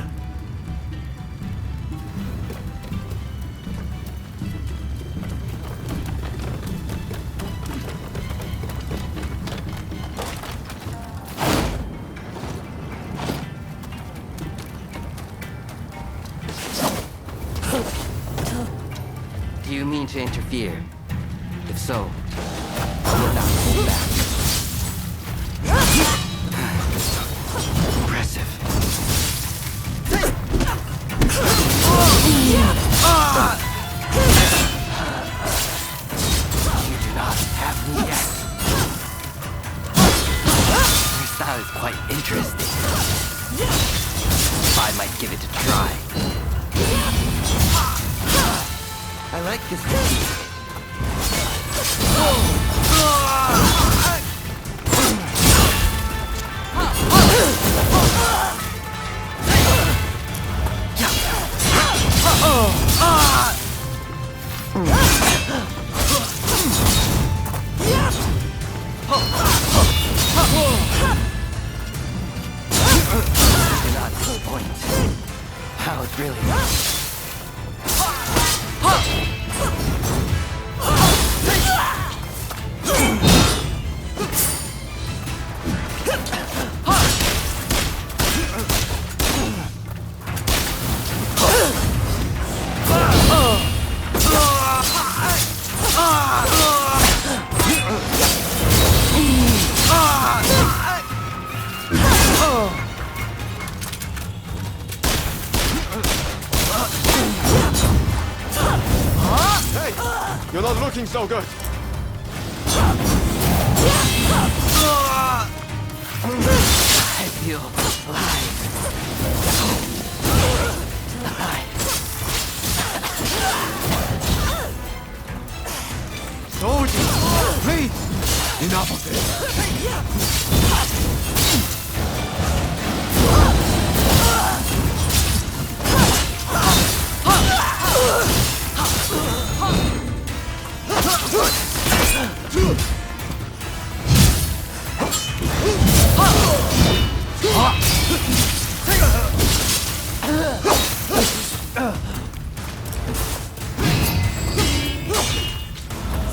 Do you mean to interfere? If so, I will not hold back. Impressive. You do not have me yet. Your style is quite interesting. I might give it a try. I like this technique. Do not disappoint. How brilliant. You're not looking so good. I feel alive. Soldiers, please! Enough of this.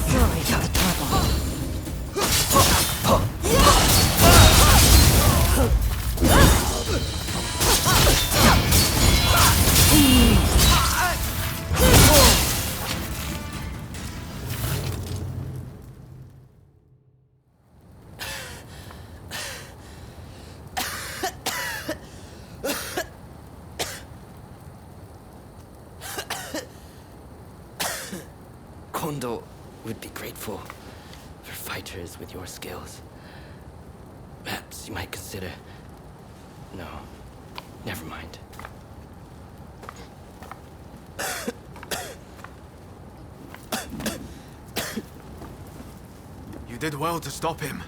Sorry, got a trouble. Kondo would be grateful for fighters with your skills. Perhaps you might consider... No, never mind. You did well to stop him.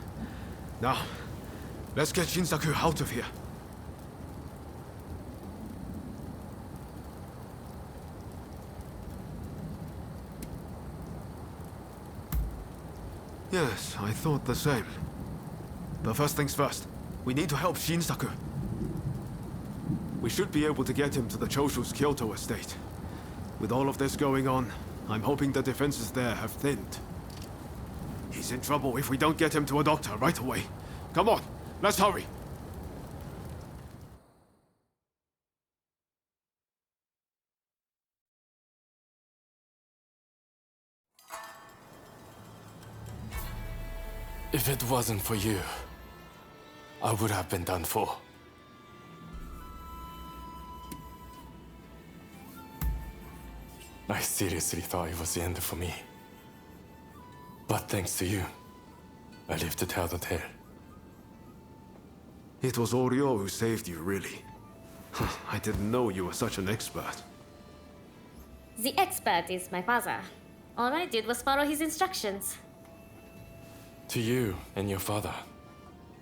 Now, let's get Shinsaku out of here. Yes, I thought the same. But first things first, we need to help Shinsaku. We should be able to get him to the Choshu's Kyoto estate. With all of this going on, I'm hoping the defenses there have thinned. He's in trouble if we don't get him to a doctor right away. Come on, let's hurry! If it wasn't for you, I would have been done for. I seriously thought it was the end for me. But thanks to you, I lived to tell the tale. It was Oryo who saved you, really. I didn't know you were such an expert. The expert is my father. All I did was follow his instructions. To you and your father,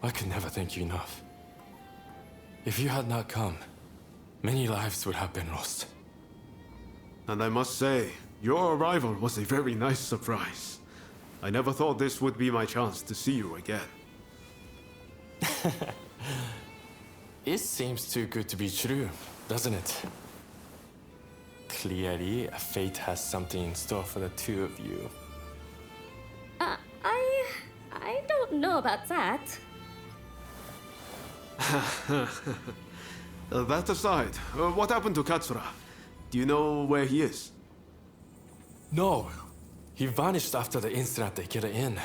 I could never thank you enough. If you had not come, many lives would have been lost. And I must say, your arrival was a very nice surprise. I never thought this would be my chance to see you again. It seems too good to be true, doesn't it? Clearly, fate has something in store for the two of you. I don't know about that. That aside, what happened to Katsura? Do you know where he is? No. He vanished after the incident they get in.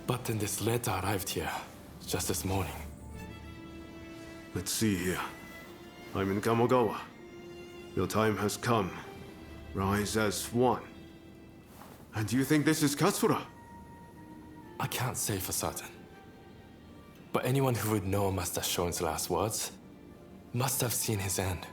But then this letter arrived here, just this morning. Let's see here. I'm in Kamogawa. Your time has come. Rise as one. And you think this is Katsura? I can't say for certain. But anyone who would know Master Shon's last words must have seen his end.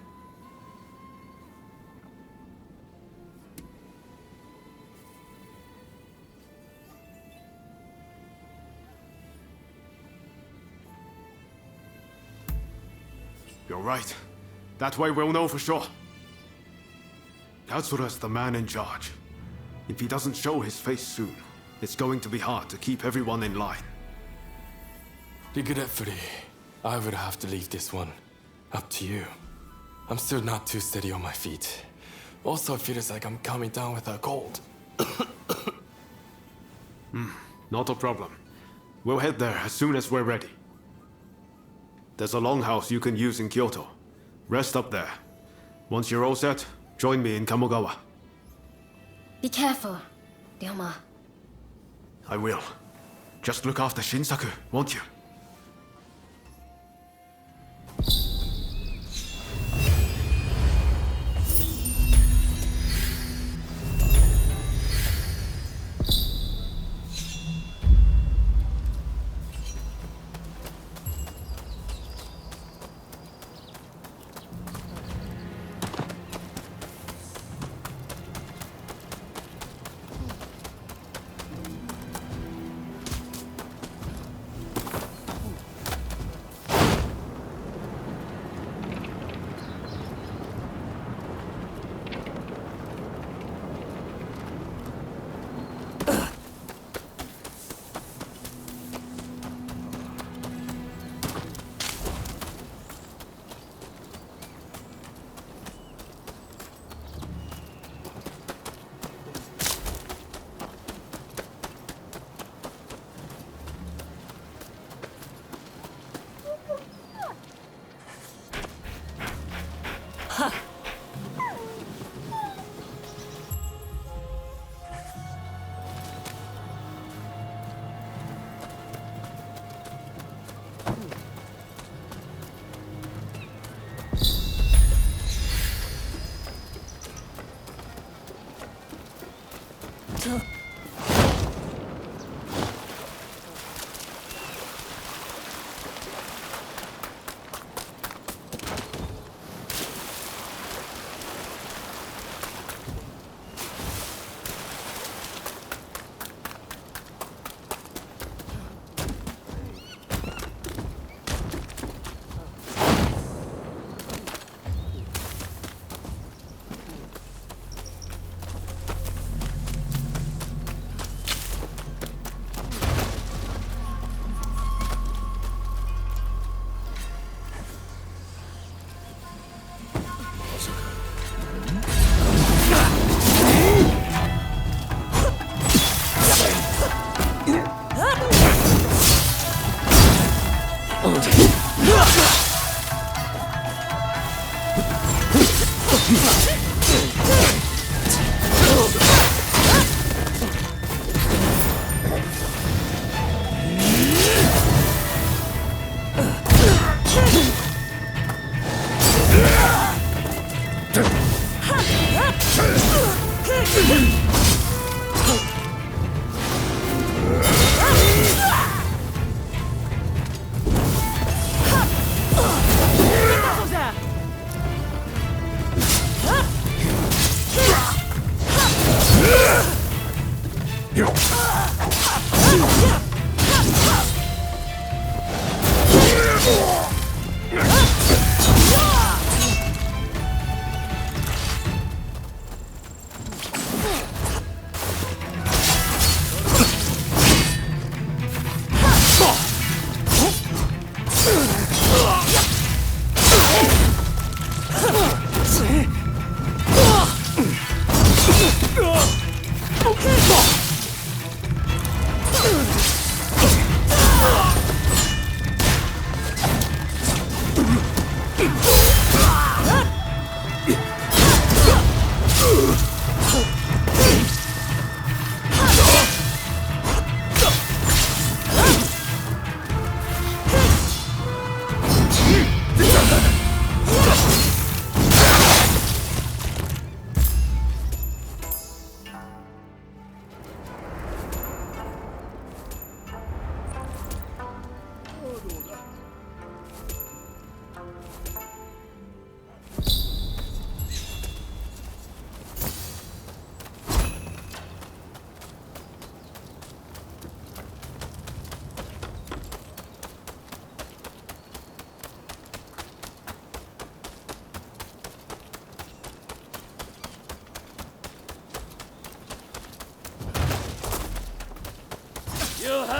You're right. That way we'll know for sure. Katsura's the man in charge. If he doesn't show his face soon, it's going to be hard to keep everyone in line. Regretfully, I would have to leave this one up to you. I'm still not too steady on my feet. Also, it feels like I'm coming down with a cold. Not a problem. We'll head there as soon as we're ready. There's a longhouse you can use in Kyoto. Rest up there. Once you're all set, join me in Kamogawa. Be careful, Ryoma. I will. Just look after Shinsaku, won't you?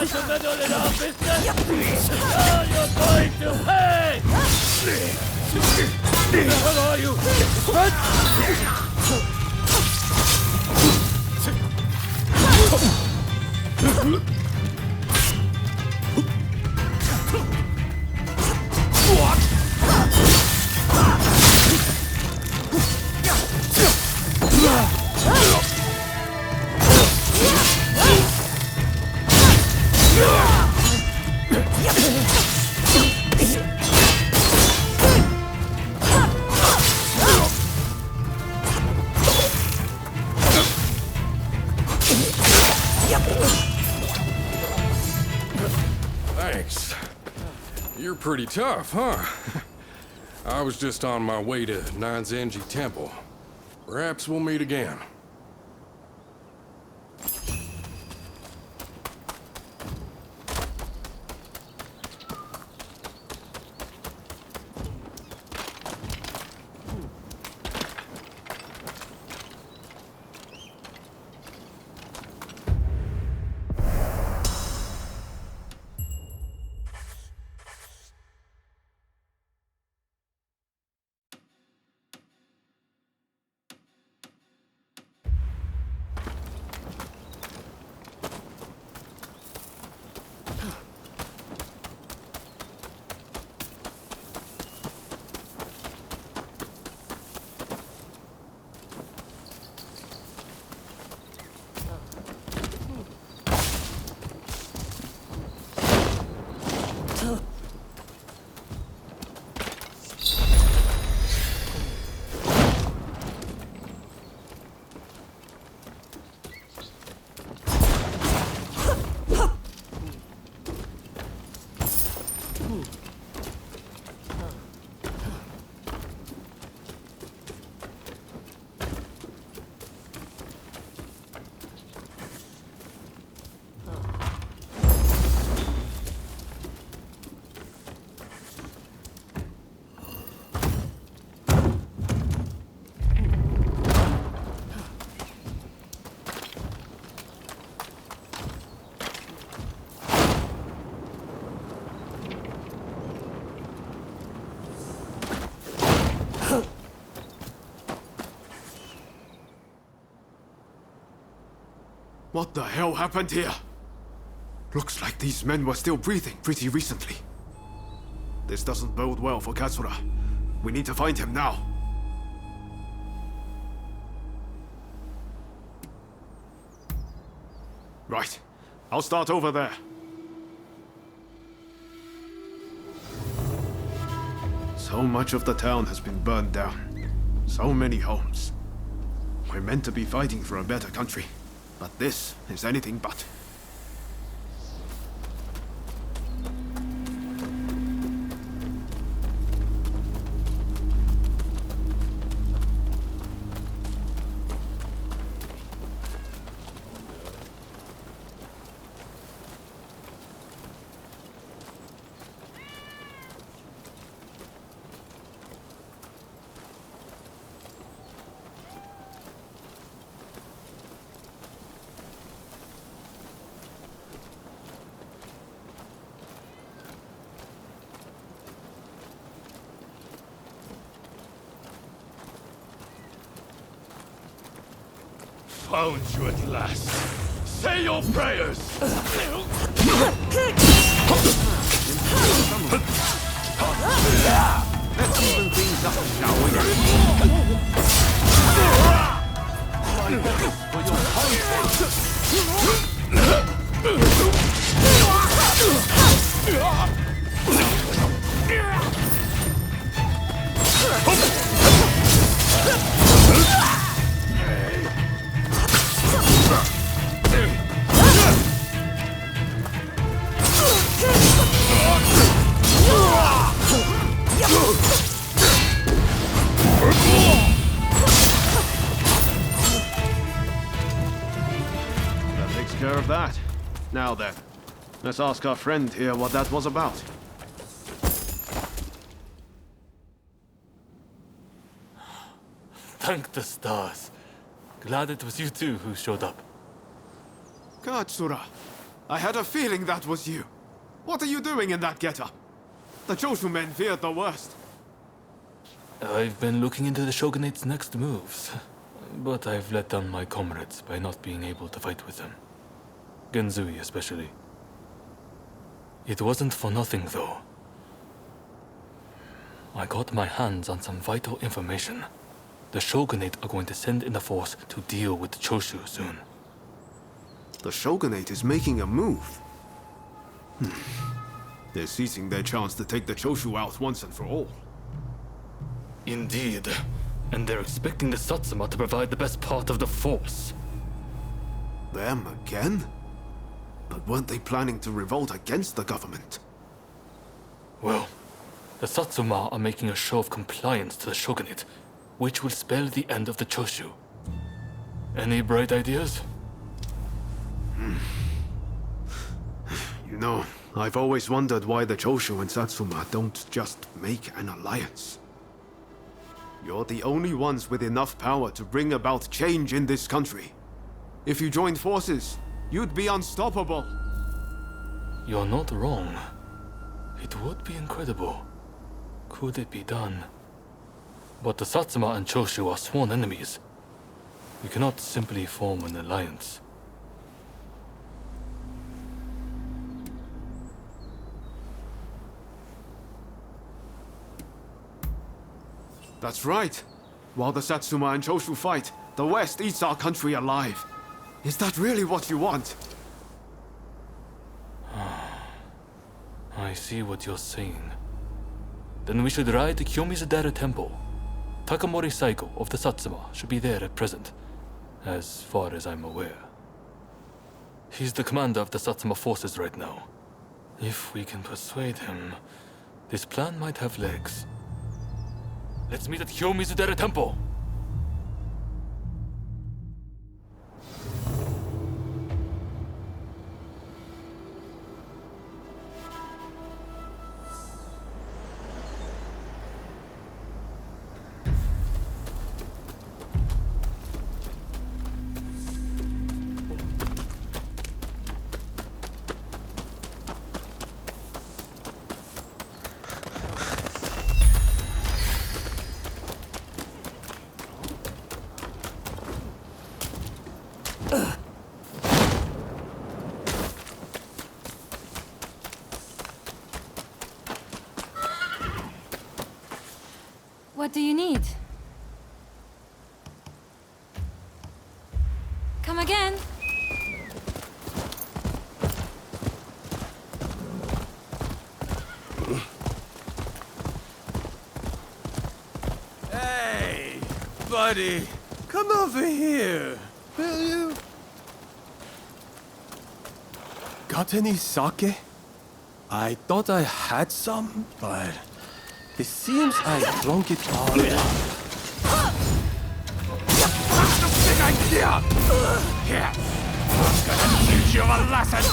the middle in our business! Now you're going to pay! Who the hell are you? Thanks. You're pretty tough, huh? I was just on my way to Nanzenji Temple. Perhaps we'll meet again. What the hell happened here? Looks like these men were still breathing pretty recently. This doesn't bode well for Katsura. We need to find him now. Right. I'll start over there. So much of the town has been burned down. So many homes. We're meant to be fighting for a better country. But this is anything but. Found you at last. Say your prayers! Let's even things up, shall we? For your That takes care of that. Now then, let's ask our friend here what that was about. Thank the stars. Glad it was you two who showed up. Katsura, I had a feeling that was you. What are you doing in that getup? The Choshu men feared the worst. I've been looking into the shogunate's next moves, but I've let down my comrades by not being able to fight with them. Genzui especially. It wasn't for nothing, though. I got my hands on some vital information. The shogunate are going to send in a force to deal with the Choshu soon. The shogunate is making a move. They're seizing their chance to take the Choshu out once and for all. Indeed. And they're expecting the Satsuma to provide the best part of the force. Them again? But weren't they planning to revolt against the government? Well, the Satsuma are making a show of compliance to the shogunate, which will spell the end of the Choshu. Any bright ideas? You know, I've always wondered why the Choshu and Satsuma don't just make an alliance. You're the only ones with enough power to bring about change in this country. If you joined forces, you'd be unstoppable. You're not wrong. It would be incredible. Could it be done? But the Satsuma and Choshu are sworn enemies. We cannot simply form an alliance. That's right. While the Satsuma and Choshu fight, the West eats our country alive. Is that really what you want? I see what you're saying. Then we should ride to Kiyomizu-dera Temple. Takamori Saiko of the Satsuma should be there at present, as far as I'm aware. He's the commander of the Satsuma forces right now. If we can persuade him, this plan might have legs. Let's meet at Kiyomizu-dera Temple! What do you need? Come again. Hey, buddy, come over here, will you? Got any sake? I thought I had some, but it seems I drunk it all up. What's the big idea? Here, I'm gonna teach you a lesson.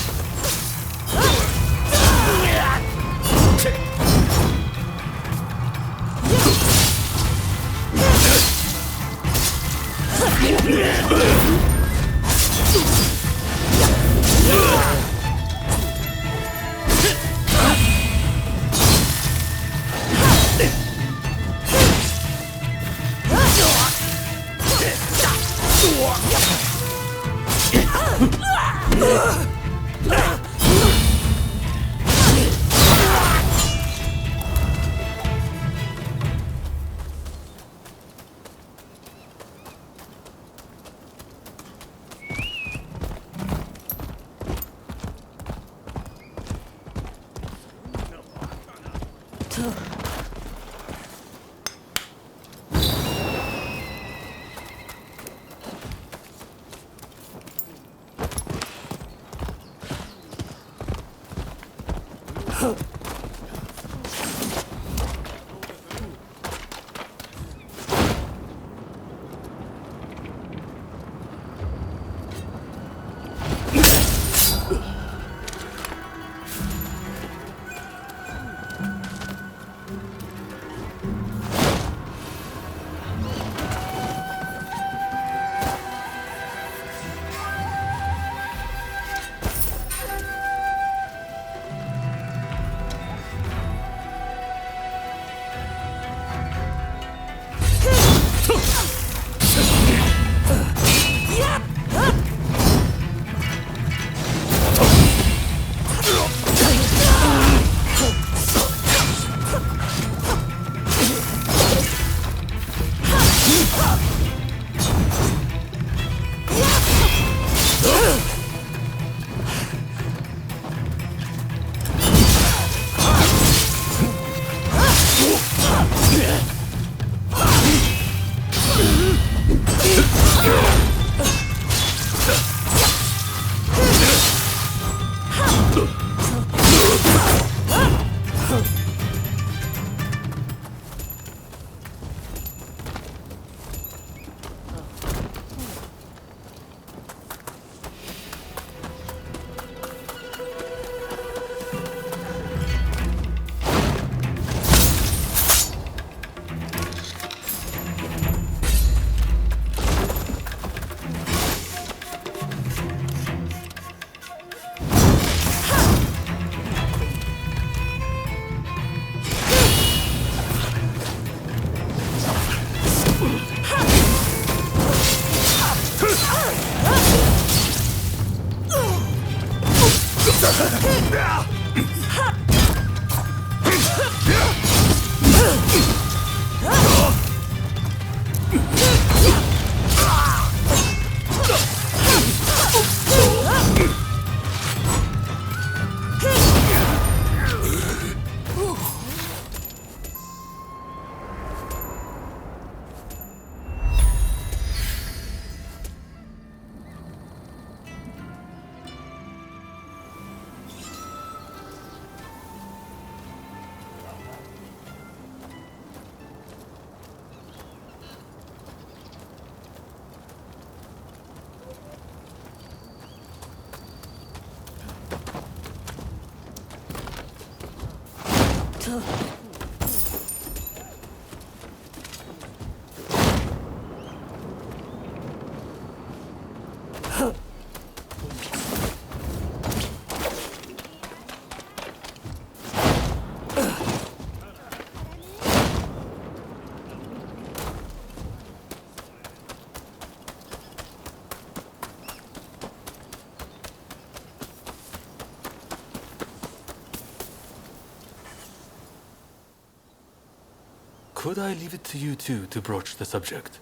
Could I leave it to you two to broach the subject?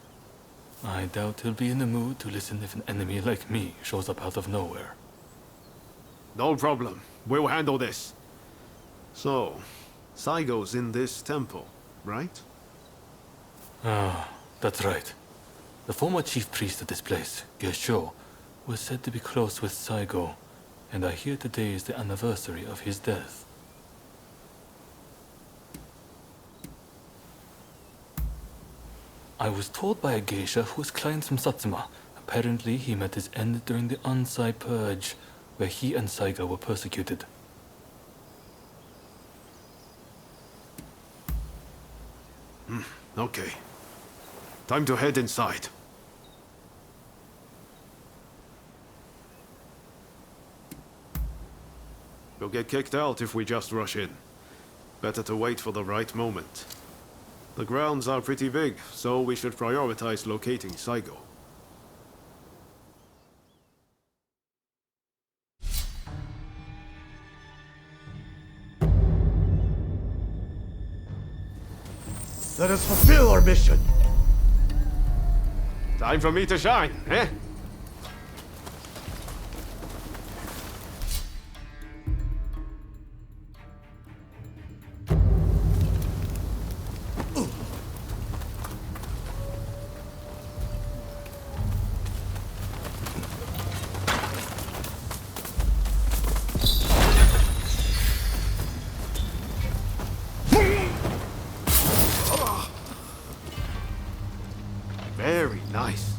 I doubt he'll be in the mood to listen if an enemy like me shows up out of nowhere. No problem. We'll handle this. So, Saigo's in this temple, right? Ah, that's right. The former chief priest of this place, Gesho, was said to be close with Saigo, and I hear today is the anniversary of his death. I was told by a geisha who was clients from Satsuma. Apparently, he met his end during the Ansai Purge, where he and Saigo were persecuted. Okay. Time to head inside. We'll get kicked out if we just rush in. Better to wait for the right moment. The grounds are pretty big, so we should prioritize locating Saigo. Let us fulfill our mission! Time for me to shine, eh? Very nice.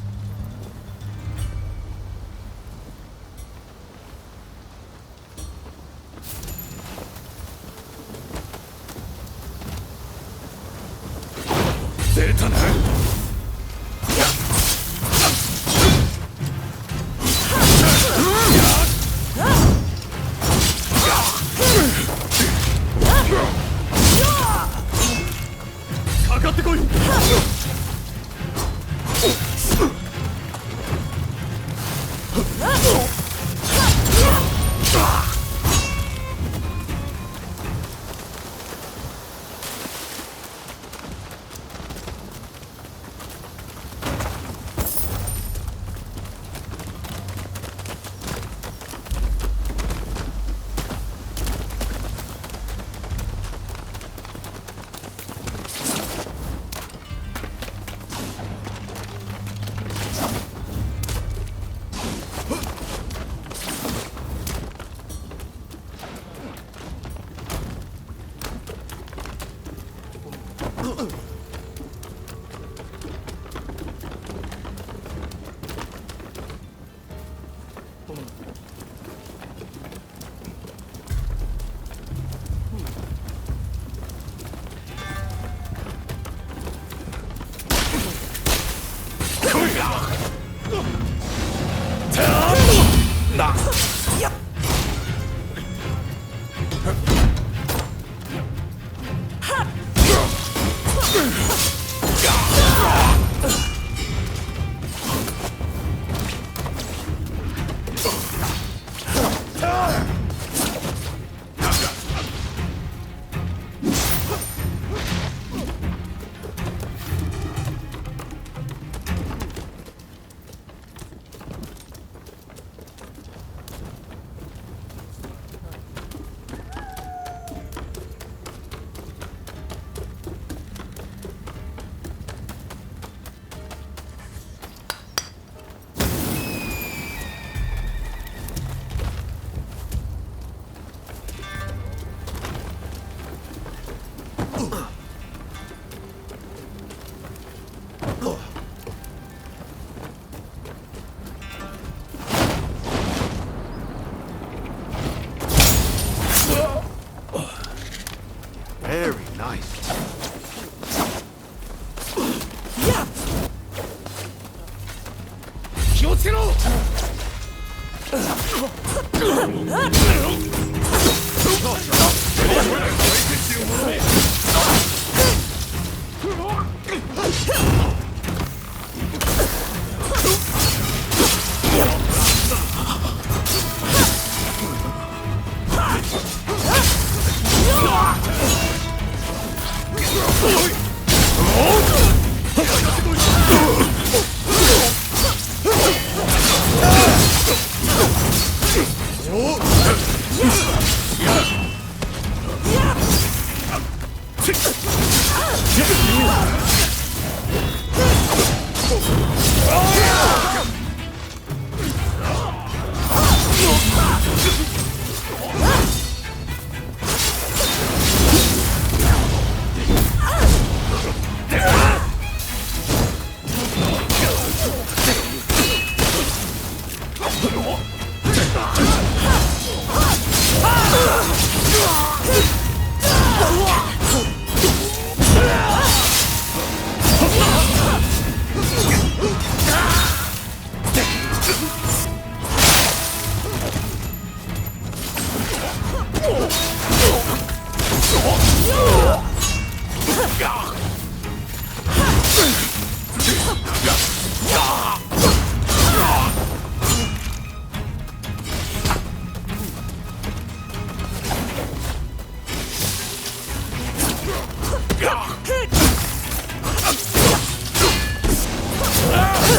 Very nice.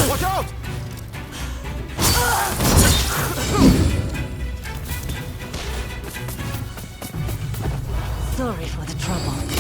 Watch out! Sorry for the trouble.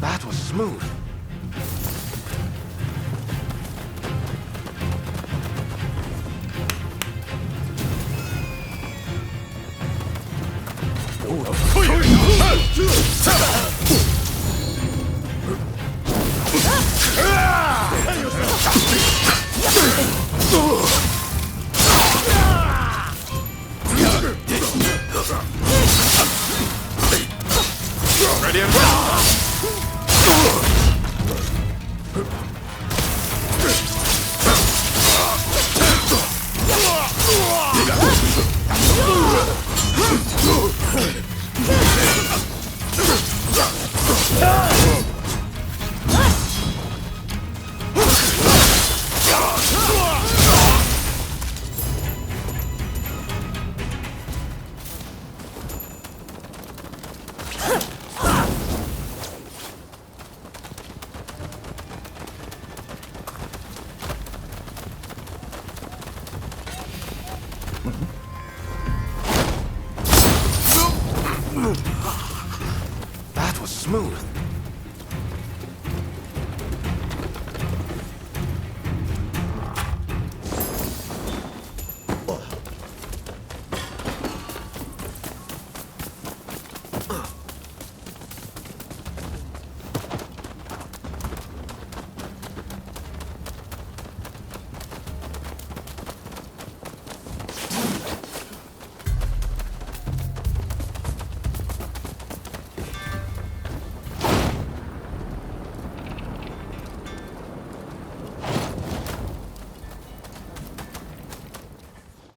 That was smooth.